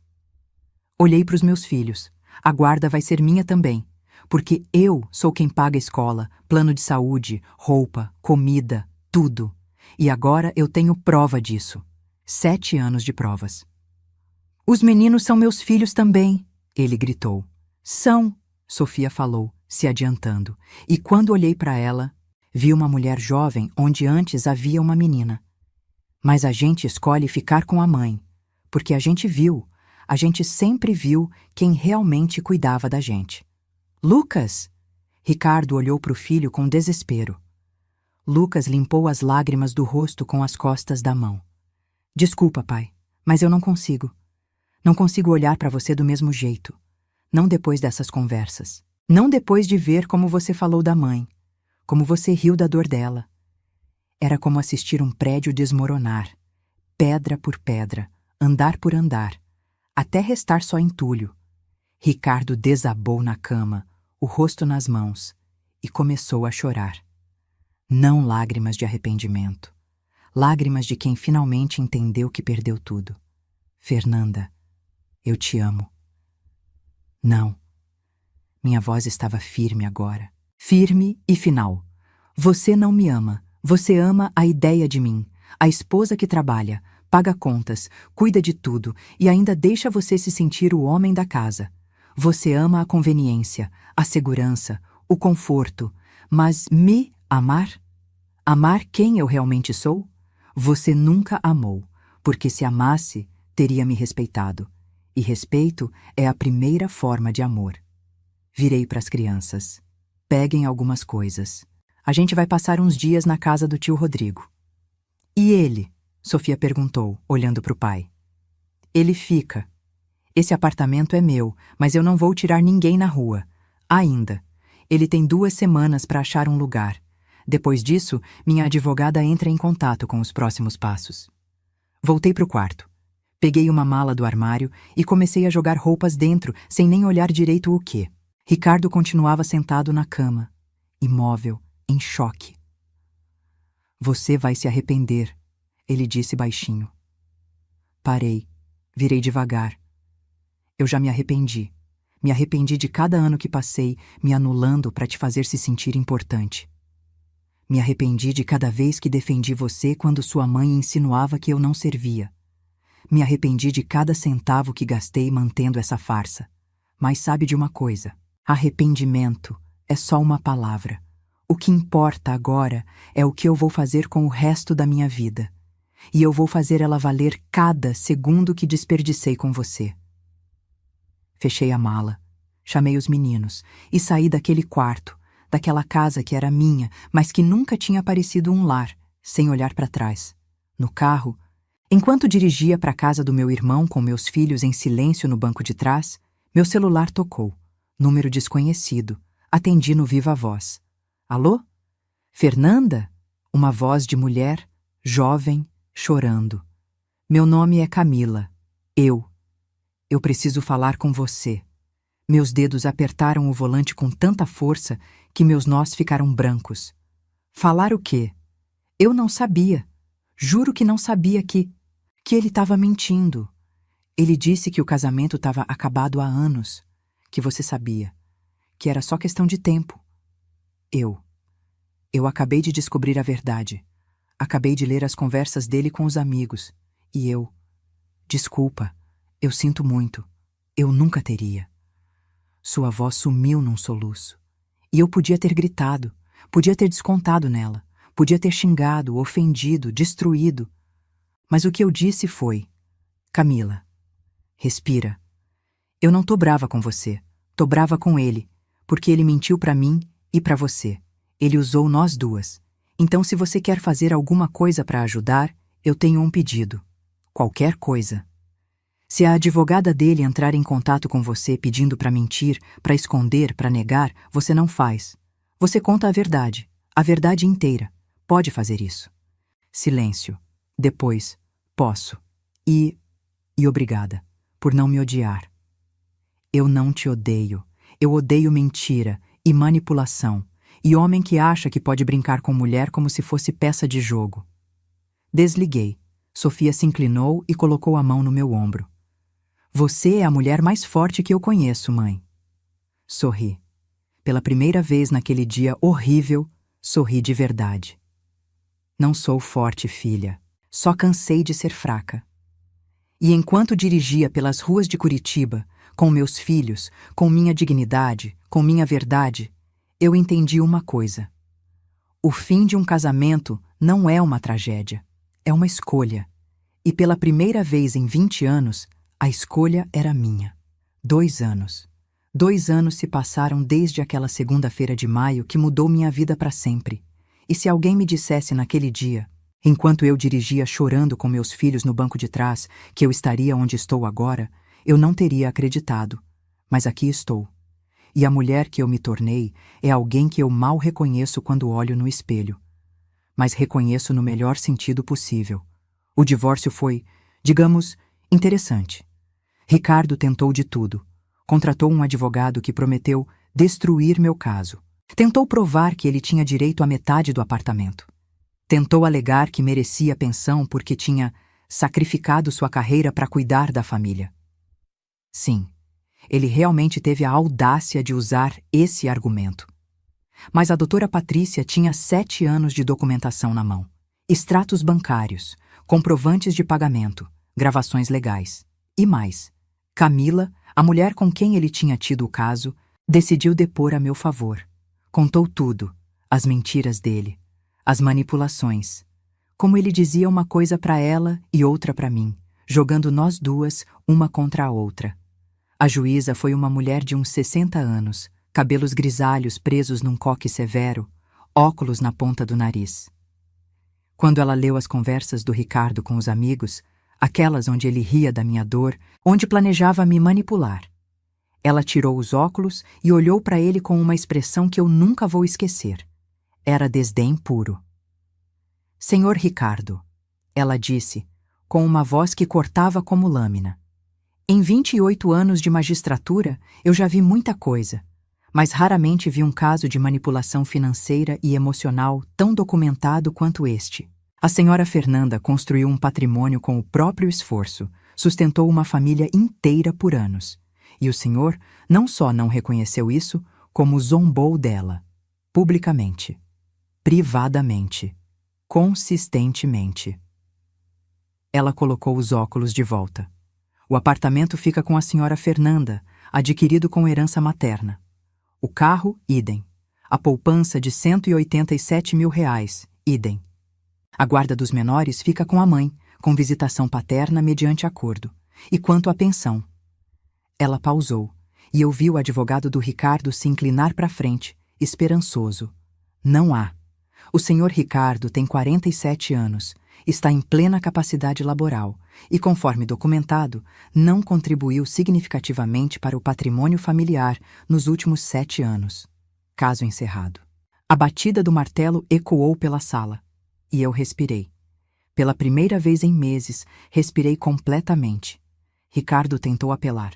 Olhei para os meus filhos. A guarda vai ser minha também. porque eu sou quem paga a escola, plano de saúde, roupa, comida, tudo. E agora eu tenho prova disso. 7 anos de provas. Os meninos são meus filhos também, ele gritou. São, Sofia falou, se adiantando. E quando olhei para ela, vi uma mulher jovem onde antes havia uma menina. Mas a gente escolhe ficar com a mãe, porque a gente sempre viu quem realmente cuidava da gente. Lucas! Ricardo olhou para o filho com desespero. Lucas limpou as lágrimas do rosto com as costas da mão. Desculpa, pai, mas eu não consigo. Não consigo olhar para você do mesmo jeito. Não depois dessas conversas. Não depois de ver como você falou da mãe. Como você riu da dor dela. Era como assistir um prédio desmoronar. Pedra por pedra, andar por andar. Até restar só entulho. Ricardo desabou na cama, o rosto nas mãos, e começou a chorar. Não lágrimas de arrependimento. Lágrimas de quem finalmente entendeu que perdeu tudo. Fernanda, eu te amo. Não. Minha voz estava firme agora. Firme e final. Você não me ama. Você ama a ideia de mim. A esposa que trabalha, paga contas, cuida de tudo e ainda deixa você se sentir o homem da casa. Você ama a conveniência, a segurança, o conforto. Mas me amar? Amar quem eu realmente sou? Você nunca amou, porque se amasse, teria me respeitado. E respeito é a primeira forma de amor. Virei para as crianças. Peguem algumas coisas. A gente vai passar uns dias na casa do tio Rodrigo. E ele? Sofia perguntou, olhando para o pai. Ele fica. Esse apartamento é meu, mas eu não vou tirar ninguém na rua. Ainda. Ele tem 2 semanas para achar um lugar. Depois disso, minha advogada entra em contato com os próximos passos. Voltei para o quarto. Peguei uma mala do armário e comecei a jogar roupas dentro, sem nem olhar direito o quê. Ricardo continuava sentado na cama, imóvel, em choque. Você vai se arrepender, ele disse baixinho. Parei, virei devagar. Eu já me arrependi. Me arrependi de cada ano que passei, me anulando para te fazer se sentir importante. Me arrependi de cada vez que defendi você quando sua mãe insinuava que eu não servia. Me arrependi de cada centavo que gastei mantendo essa farsa. Mas sabe de uma coisa? Arrependimento é só uma palavra. O que importa agora é o que eu vou fazer com o resto da minha vida. E eu vou fazer ela valer cada segundo que desperdicei com você. Fechei a mala, chamei os meninos e saí daquele quarto, daquela casa que era minha, mas que nunca tinha parecido um lar, sem olhar para trás. No carro, enquanto dirigia para a casa do meu irmão com meus filhos em silêncio no banco de trás, meu celular tocou. Número desconhecido. Atendi no viva voz. Alô? Fernanda? Uma voz de mulher, jovem, chorando. Meu nome é Camila. Eu preciso falar com você. Meus dedos apertaram o volante com tanta força que meus nós ficaram brancos. Falar o quê? Eu não sabia. Juro que não sabia que ele estava mentindo. Ele disse que o casamento estava acabado há anos, que você sabia, que era só questão de tempo. Eu acabei de descobrir a verdade. Acabei de ler as conversas dele com os amigos. E desculpa, eu sinto muito. Eu nunca teria. Sua voz sumiu num soluço. E eu podia ter gritado, podia ter descontado nela, podia ter xingado, ofendido, destruído. Mas o que eu disse foi: Camila, respira. Eu não tô brava com você, tô brava com ele, porque ele mentiu pra mim e pra você. Ele usou nós duas. Então, se você quer fazer alguma coisa para ajudar, eu tenho um pedido. Qualquer coisa. Se a advogada dele entrar em contato com você pedindo para mentir, para esconder, para negar, você não faz. Você conta a verdade inteira. Pode fazer isso. Silêncio. Depois, posso. E obrigada, por não me odiar. Eu não te odeio. Eu odeio mentira e manipulação. E homem que acha que pode brincar com mulher como se fosse peça de jogo. Desliguei. Sofia se inclinou e colocou a mão no meu ombro. Você é a mulher mais forte que eu conheço, mãe. Sorri. pela primeira vez naquele dia horrível, sorri de verdade. Não sou forte, filha. Só cansei de ser fraca. E enquanto dirigia pelas ruas de Curitiba, com meus filhos, com minha dignidade, com minha verdade, eu entendi uma coisa. O fim de um casamento não é uma tragédia, é uma escolha. E pela primeira vez em 20 anos, a escolha era minha. 2 anos. 2 anos se passaram desde aquela segunda-feira de maio que mudou minha vida para sempre. E se alguém me dissesse naquele dia, enquanto eu dirigia chorando com meus filhos no banco de trás, que eu estaria onde estou agora, eu não teria acreditado. Mas aqui estou. E a mulher que eu me tornei é alguém que eu mal reconheço quando olho no espelho. Mas reconheço no melhor sentido possível. O divórcio foi, digamos, interessante. Ricardo tentou de tudo. Contratou um advogado que prometeu destruir meu caso. Tentou provar que ele tinha direito à metade do apartamento. Tentou alegar que merecia pensão porque tinha sacrificado sua carreira para cuidar da família. Sim, ele realmente teve a audácia de usar esse argumento. Mas a doutora Patrícia tinha 7 anos de documentação na mão. Extratos bancários, comprovantes de pagamento, gravações legais. E mais, Camila, a mulher com quem ele tinha tido o caso, decidiu depor a meu favor. Contou tudo, as mentiras dele, as manipulações. Como ele dizia uma coisa para ela e outra para mim, jogando nós duas uma contra a outra. A juíza foi uma mulher de uns 60 anos, cabelos grisalhos presos num coque severo, óculos na ponta do nariz. Quando ela leu as conversas do Ricardo com os amigos, aquelas onde ele ria da minha dor, onde planejava me manipular, ela tirou os óculos e olhou para ele com uma expressão que eu nunca vou esquecer. Era desdém puro. Senhor Ricardo, ela disse, com uma voz que cortava como lâmina. Em 28 anos de magistratura, eu já vi muita coisa, mas raramente vi um caso de manipulação financeira e emocional tão documentado quanto este. A senhora Fernanda construiu um patrimônio com o próprio esforço, sustentou uma família inteira por anos. E o senhor não só não reconheceu isso, como zombou dela, publicamente, privadamente, consistentemente. Ela colocou os óculos de volta. O apartamento fica com a senhora Fernanda, adquirido com herança materna. O carro, idem. A poupança de R$ 187 mil, idem. A guarda dos menores fica com a mãe, com visitação paterna mediante acordo. E quanto à pensão? Ela pausou, e eu vi o advogado do Ricardo se inclinar para frente, esperançoso. Não há. O senhor Ricardo tem 47 anos, está em plena capacidade laboral e, conforme documentado, não contribuiu significativamente para o patrimônio familiar nos últimos 7 anos. Caso encerrado. A batida do martelo ecoou pela sala, e eu respirei. Pela primeira vez em meses, respirei completamente. Ricardo tentou apelar.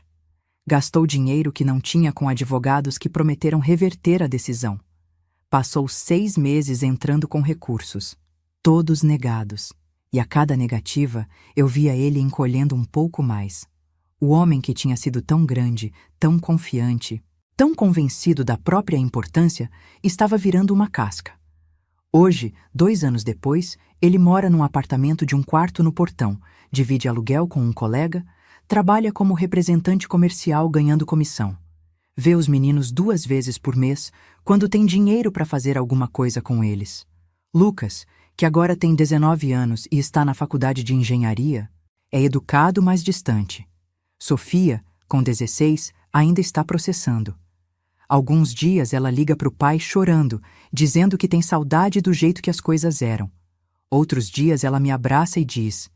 Gastou dinheiro que não tinha com advogados que prometeram reverter a decisão. Passou 6 meses entrando com recursos, todos negados, e a cada negativa eu via ele encolhendo um pouco mais. O homem que tinha sido tão grande, tão confiante, tão convencido da própria importância, estava virando uma casca. Hoje, 2 anos depois, ele mora num apartamento de 1 quarto no Portão, divide aluguel com um colega, trabalha como representante comercial ganhando comissão. Vê os meninos 2 vezes por mês, quando tem dinheiro para fazer alguma coisa com eles. Lucas, que agora tem 19 anos e está na faculdade de engenharia, é educado, mas distante. Sofia, com 16, ainda está processando. Alguns dias ela liga para o pai chorando, dizendo que tem saudade do jeito que as coisas eram. Outros dias ela me abraça e diz: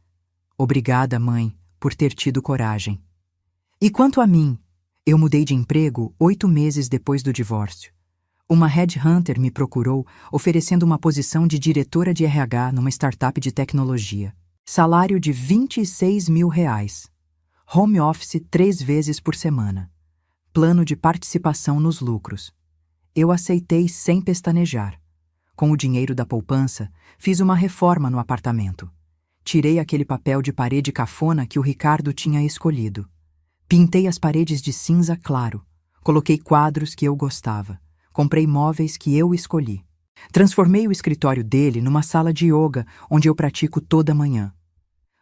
"Obrigada, mãe, por ter tido coragem." E quanto a mim, eu mudei de emprego 8 meses depois do divórcio. Uma headhunter me procurou oferecendo uma posição de diretora de RH numa startup de tecnologia. Salário de R$ 26 mil. Home office 3 vezes por semana. Plano de participação nos lucros. Eu aceitei sem pestanejar. Com o dinheiro da poupança, fiz uma reforma no apartamento. Tirei aquele papel de parede cafona que o Ricardo tinha escolhido. Pintei as paredes de cinza claro. Coloquei quadros que eu gostava. Comprei móveis que eu escolhi. Transformei o escritório dele numa sala de yoga onde eu pratico toda manhã.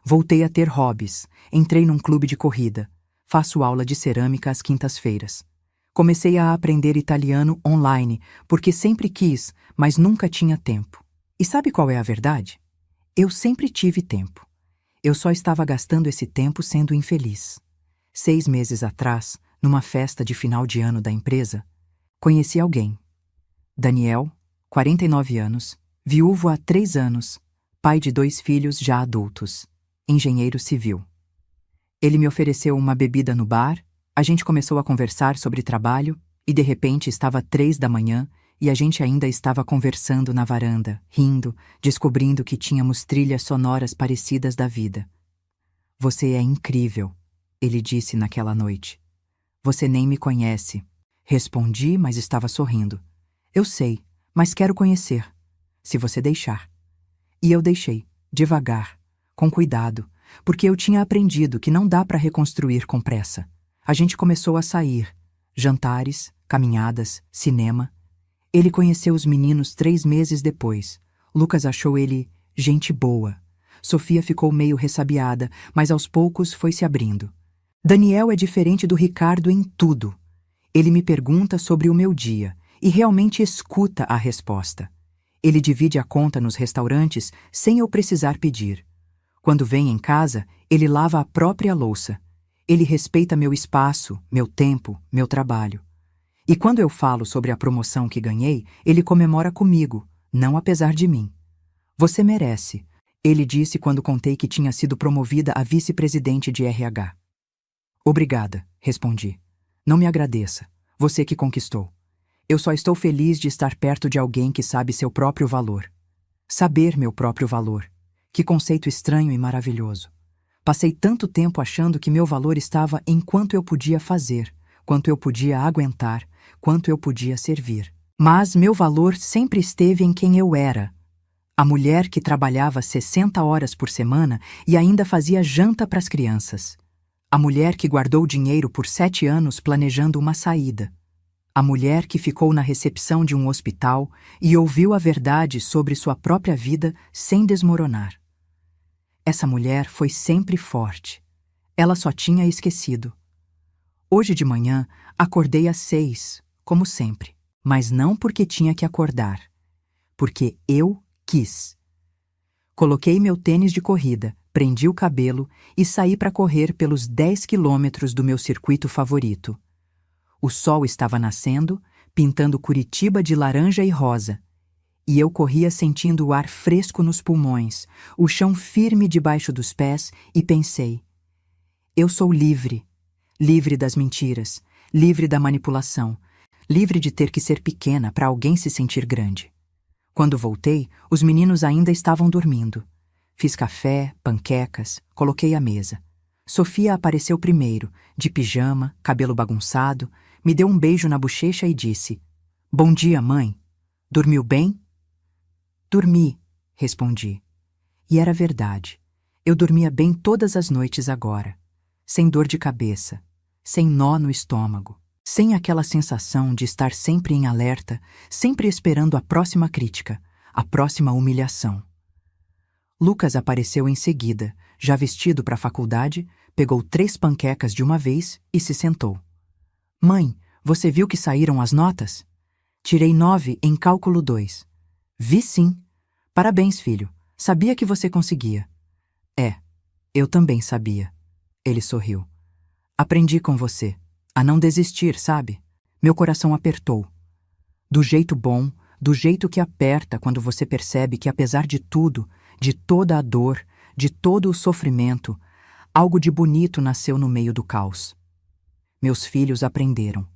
Voltei a ter hobbies. Entrei num clube de corrida. Faço aula de cerâmica às quintas-feiras. Comecei a aprender italiano online, porque sempre quis, mas nunca tinha tempo. E sabe qual é a verdade? Eu sempre tive tempo. Eu só estava gastando esse tempo sendo infeliz. 6 meses atrás, numa festa de final de ano da empresa, conheci alguém. Daniel, 49 anos, viúvo há 3 anos, pai de 2 filhos já adultos, engenheiro civil. Ele me ofereceu uma bebida no bar, a gente começou a conversar sobre trabalho e de repente estava 3 da manhã e a gente ainda estava conversando na varanda, rindo, descobrindo que tínhamos trilhas sonoras parecidas da vida. Você é incrível, ele disse naquela noite. Você nem me conhece. Respondi, mas estava sorrindo. Eu sei, mas quero conhecer, se você deixar. E eu deixei, devagar, com cuidado, porque eu tinha aprendido que não dá para reconstruir com pressa. A gente começou a sair, jantares, caminhadas, cinema. Ele conheceu os meninos 3 meses depois. Lucas achou ele gente boa. Sofia ficou meio ressabiada, mas aos poucos foi se abrindo. Daniel é diferente do Ricardo em tudo. Ele me pergunta sobre o meu dia e realmente escuta a resposta. Ele divide a conta nos restaurantes sem eu precisar pedir. Quando vem em casa, ele lava a própria louça. Ele respeita meu espaço, meu tempo, meu trabalho. E quando eu falo sobre a promoção que ganhei, ele comemora comigo, não apesar de mim. Você merece, ele disse quando contei que tinha sido promovida a vice-presidente de RH. Obrigada, respondi. Não me agradeça, você que conquistou. Eu só estou feliz de estar perto de alguém que sabe seu próprio valor. Saber meu próprio valor. Que conceito estranho e maravilhoso. Passei tanto tempo achando que meu valor estava em quanto eu podia fazer, quanto eu podia aguentar, quanto eu podia servir. Mas meu valor sempre esteve em quem eu era. A mulher que trabalhava 60 horas por semana e ainda fazia janta para as crianças. A mulher que guardou dinheiro por 7 anos planejando uma saída. A mulher que ficou na recepção de um hospital e ouviu a verdade sobre sua própria vida sem desmoronar. Essa mulher foi sempre forte. Ela só tinha esquecido. Hoje de manhã, acordei às 6, como sempre. Mas não porque tinha que acordar. Porque eu quis. Coloquei meu tênis de corrida, prendi o cabelo e saí para correr pelos 10 quilômetros do meu circuito favorito. O sol estava nascendo, pintando Curitiba de laranja e rosa. E eu corria sentindo o ar fresco nos pulmões, o chão firme debaixo dos pés, e pensei: eu sou livre. Livre das mentiras, livre da manipulação, livre de ter que ser pequena para alguém se sentir grande. Quando voltei, os meninos ainda estavam dormindo. Fiz café, panquecas, coloquei a mesa. Sofia apareceu primeiro, de pijama, cabelo bagunçado, me deu um beijo na bochecha e disse: Bom dia, mãe. Dormiu bem? Dormi, respondi. E era verdade. Eu dormia bem todas as noites agora. Sem dor de cabeça, sem nó no estômago, sem aquela sensação de estar sempre em alerta, sempre esperando a próxima crítica, a próxima humilhação. Lucas apareceu em seguida, já vestido para a faculdade, pegou 3 panquecas de uma vez e se sentou. Mãe, você viu que saíram as notas? Tirei 9 em cálculo 2. Vi sim. Parabéns, filho. Sabia que você conseguia. É, eu também sabia. Ele sorriu. Aprendi com você. A não desistir, sabe? Meu coração apertou. Do jeito bom, do jeito que aperta quando você percebe que apesar de tudo, de toda a dor, de todo o sofrimento, algo de bonito nasceu no meio do caos. Meus filhos aprenderam.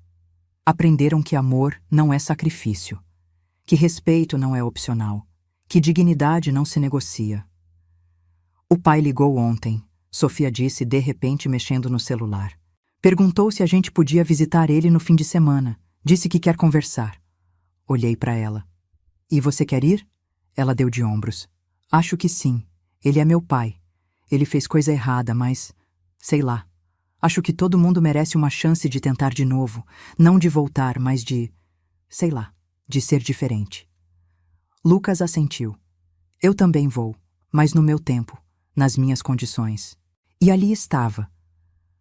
Aprenderam que amor não é sacrifício, que respeito não é opcional, que dignidade não se negocia. O pai ligou ontem, Sofia disse de repente mexendo no celular. Perguntou se a gente podia visitar ele no fim de semana. Disse que quer conversar. Olhei para ela. E você quer ir? Ela deu de ombros. Acho que sim. Ele é meu pai. Ele fez coisa errada, mas... sei lá. Acho que todo mundo merece uma chance de tentar de novo. Não de voltar, mas de... sei lá, de ser diferente. Lucas assentiu. Eu também vou, mas no meu tempo, nas minhas condições. E ali estava.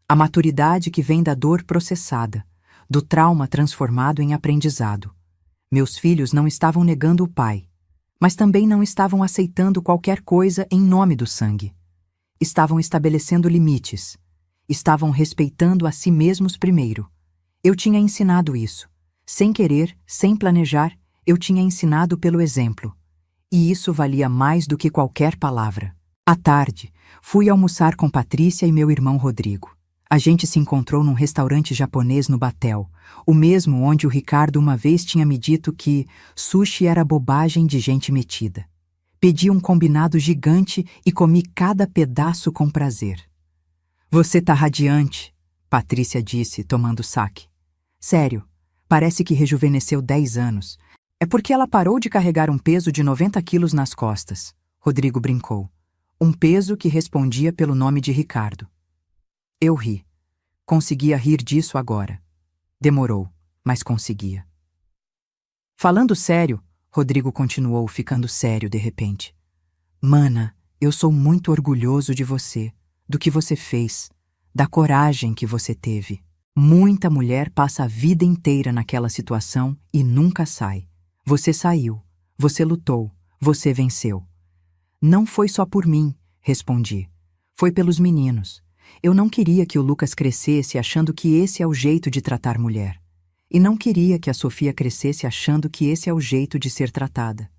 A maturidade que vem da dor processada, do trauma transformado em aprendizado. Meus filhos não estavam negando o pai, mas também não estavam aceitando qualquer coisa em nome do sangue. Estavam estabelecendo limites. Estavam respeitando a si mesmos primeiro. Eu tinha ensinado isso. Sem querer, sem planejar, eu tinha ensinado pelo exemplo. E isso valia mais do que qualquer palavra. À tarde, fui almoçar com Patrícia e meu irmão Rodrigo. A gente se encontrou num restaurante japonês no Batel, o mesmo onde o Ricardo uma vez tinha me dito que sushi era bobagem de gente metida. Pedi um combinado gigante e comi cada pedaço com prazer. Você tá radiante, Patrícia disse, tomando saque. Sério, parece que rejuvenesceu 10 anos. É porque ela parou de carregar um peso de 90 quilos nas costas, Rodrigo brincou. Um peso que respondia pelo nome de Ricardo. Eu ri. Conseguia rir disso agora. Demorou, mas conseguia. Falando sério, Rodrigo continuou, ficando sério de repente. Mana, eu sou muito orgulhoso de você, do que você fez, da coragem que você teve. Muita mulher passa a vida inteira naquela situação e nunca sai. Você saiu, você lutou, você venceu. Não foi só por mim, respondi. Foi pelos meninos. Eu não queria que o Lucas crescesse achando que esse é o jeito de tratar mulher. E não queria que a Sofia crescesse achando que esse é o jeito de ser tratada.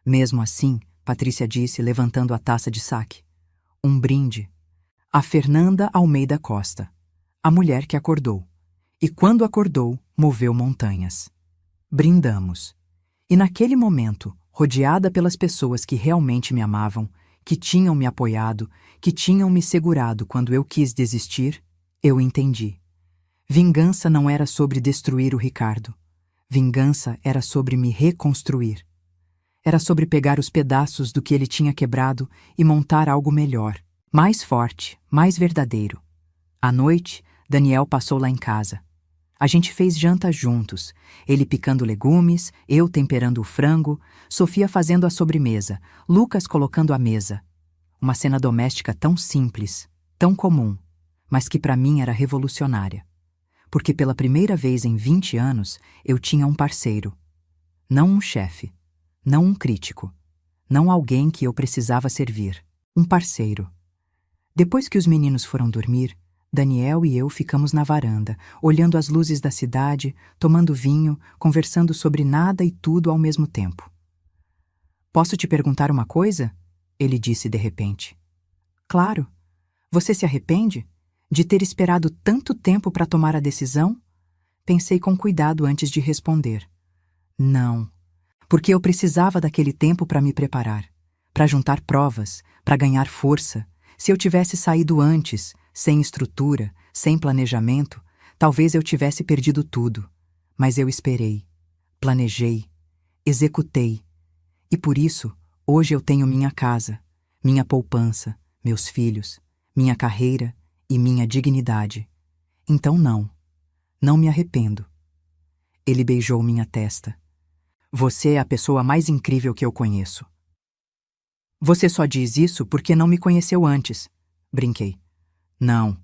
Mesmo assim, Patrícia disse, levantando a taça de saque. Um brinde. A Fernanda Almeida Costa. A mulher que acordou. E quando acordou, moveu montanhas. Brindamos. E naquele momento, rodeada pelas pessoas que realmente me amavam, que tinham me apoiado, que tinham me segurado quando eu quis desistir, eu entendi. Vingança não era sobre destruir o Ricardo. Vingança era sobre me reconstruir. Era sobre pegar os pedaços do que ele tinha quebrado e montar algo melhor, mais forte, mais verdadeiro. À noite, Daniel passou lá em casa. A gente fez janta juntos, ele picando legumes, eu temperando o frango, Sofia fazendo a sobremesa, Lucas colocando a mesa. Uma cena doméstica tão simples, tão comum, mas que para mim era revolucionária. Porque pela primeira vez em 20 anos eu tinha um parceiro. Não um chefe, não um crítico, não alguém que eu precisava servir. Um parceiro. Depois que os meninos foram dormir, Daniel e eu ficamos na varanda, olhando as luzes da cidade, tomando vinho, conversando sobre nada e tudo ao mesmo tempo. Posso te perguntar uma coisa? Ele disse de repente. Claro. Você se arrepende de ter esperado tanto tempo para tomar a decisão? Pensei com cuidado antes de responder. Não, porque eu precisava daquele tempo para me preparar, para juntar provas, para ganhar força. Se eu tivesse saído antes, sem estrutura, sem planejamento, talvez eu tivesse perdido tudo. Mas eu esperei, planejei, executei. E por isso, hoje eu tenho minha casa, minha poupança, meus filhos, minha carreira e minha dignidade. Então não me arrependo. Ele beijou minha testa. Você é a pessoa mais incrível que eu conheço. Você só diz isso porque não me conheceu antes, brinquei. Não,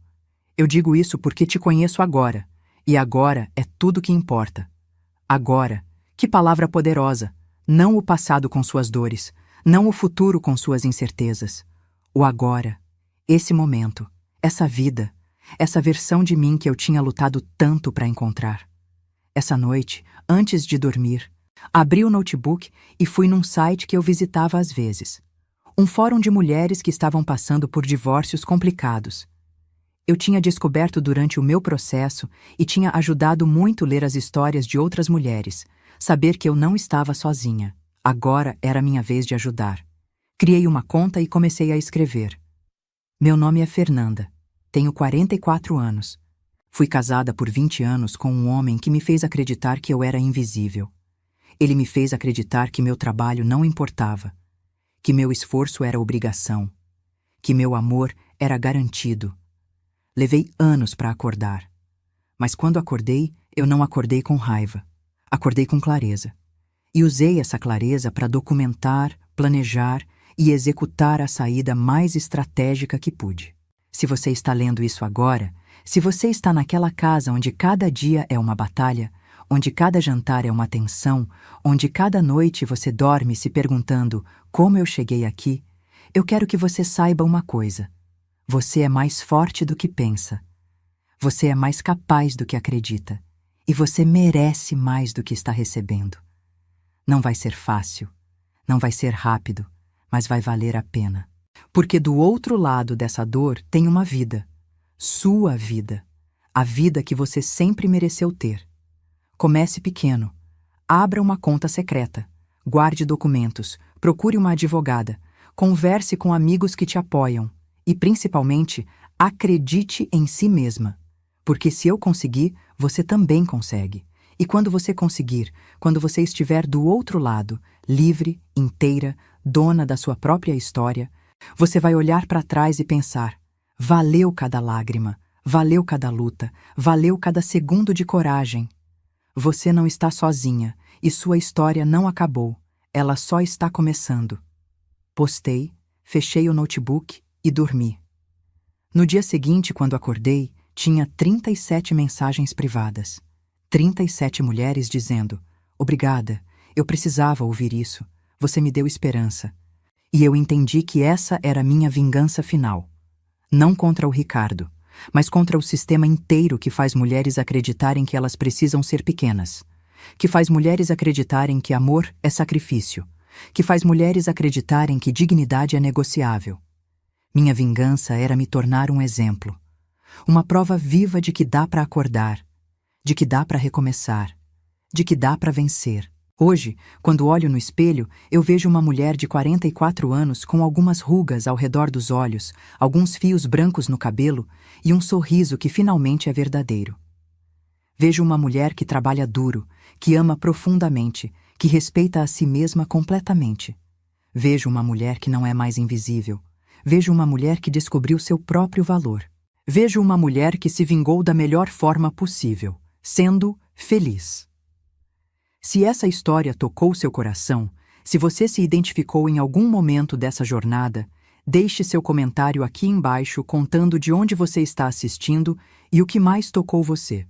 eu digo isso porque te conheço agora, e agora é tudo que importa. Agora, que palavra poderosa, não o passado com suas dores, não o futuro com suas incertezas. O agora, esse momento, essa vida, essa versão de mim que eu tinha lutado tanto para encontrar. Essa noite, antes de dormir, abri o notebook e fui num site que eu visitava às vezes. Um fórum de mulheres que estavam passando por divórcios complicados. Eu tinha descoberto durante o meu processo e tinha ajudado muito ler as histórias de outras mulheres, saber que eu não estava sozinha. Agora era minha vez de ajudar. Criei uma conta e comecei a escrever. Meu nome é Fernanda. Tenho 44 anos. Fui casada por 20 anos com um homem que me fez acreditar que eu era invisível. Ele me fez acreditar que meu trabalho não importava, que meu esforço era obrigação, que meu amor era garantido. Levei anos para acordar. Mas quando acordei, eu não acordei com raiva. Acordei com clareza. E usei essa clareza para documentar, planejar e executar a saída mais estratégica que pude. Se você está lendo isso agora, se você está naquela casa onde cada dia é uma batalha, onde cada jantar é uma tensão, onde cada noite você dorme se perguntando como eu cheguei aqui, eu quero que você saiba uma coisa. Você é mais forte do que pensa. Você é mais capaz do que acredita. E você merece mais do que está recebendo. Não vai ser fácil, não vai ser rápido, mas vai valer a pena. Porque do outro lado dessa dor tem uma vida. Sua vida. A vida que você sempre mereceu ter. Comece pequeno. Abra uma conta secreta. Guarde documentos. Procure uma advogada. Converse com amigos que te apoiam. E, principalmente, acredite em si mesma. Porque se eu conseguir, você também consegue. E quando você conseguir, quando você estiver do outro lado, livre, inteira, dona da sua própria história, você vai olhar para trás e pensar: valeu cada lágrima, valeu cada luta, valeu cada segundo de coragem. Você não está sozinha e sua história não acabou, ela só está começando. Postei, fechei o notebook e dormi. No dia seguinte, quando acordei, tinha 37 mensagens privadas. 37 mulheres dizendo: obrigada, eu precisava ouvir isso, você me deu esperança. E eu entendi que essa era a minha vingança final. Não contra o Ricardo, mas contra o sistema inteiro que faz mulheres acreditarem que elas precisam ser pequenas, que faz mulheres acreditarem que amor é sacrifício, que faz mulheres acreditarem que dignidade é negociável. Minha vingança era me tornar um exemplo. Uma prova viva de que dá para acordar, de que dá para recomeçar, de que dá para vencer. Hoje, quando olho no espelho, eu vejo uma mulher de 44 anos com algumas rugas ao redor dos olhos, alguns fios brancos no cabelo e um sorriso que finalmente é verdadeiro. Vejo uma mulher que trabalha duro, que ama profundamente, que respeita a si mesma completamente. Vejo uma mulher que não é mais invisível. Vejo uma mulher que descobriu seu próprio valor. Vejo uma mulher que se vingou da melhor forma possível, sendo feliz. Se essa história tocou seu coração, se você se identificou em algum momento dessa jornada, deixe seu comentário aqui embaixo contando de onde você está assistindo e o que mais tocou você.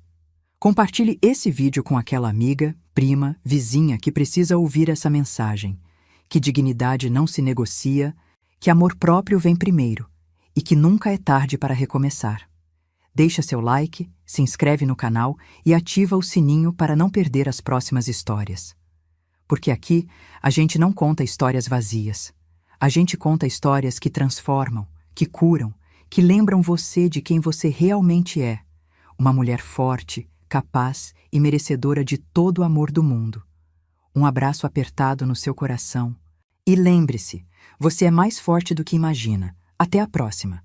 Compartilhe esse vídeo com aquela amiga, prima, vizinha que precisa ouvir essa mensagem, que dignidade não se negocia, que amor próprio vem primeiro e que nunca é tarde para recomeçar. Deixa seu like, se inscreve no canal e ativa o sininho para não perder as próximas histórias. Porque aqui a gente não conta histórias vazias. A gente conta histórias que transformam, que curam, que lembram você de quem você realmente é. Uma mulher forte, capaz e merecedora de todo o amor do mundo. Um abraço apertado no seu coração. E lembre-se, você é mais forte do que imagina. Até a próxima!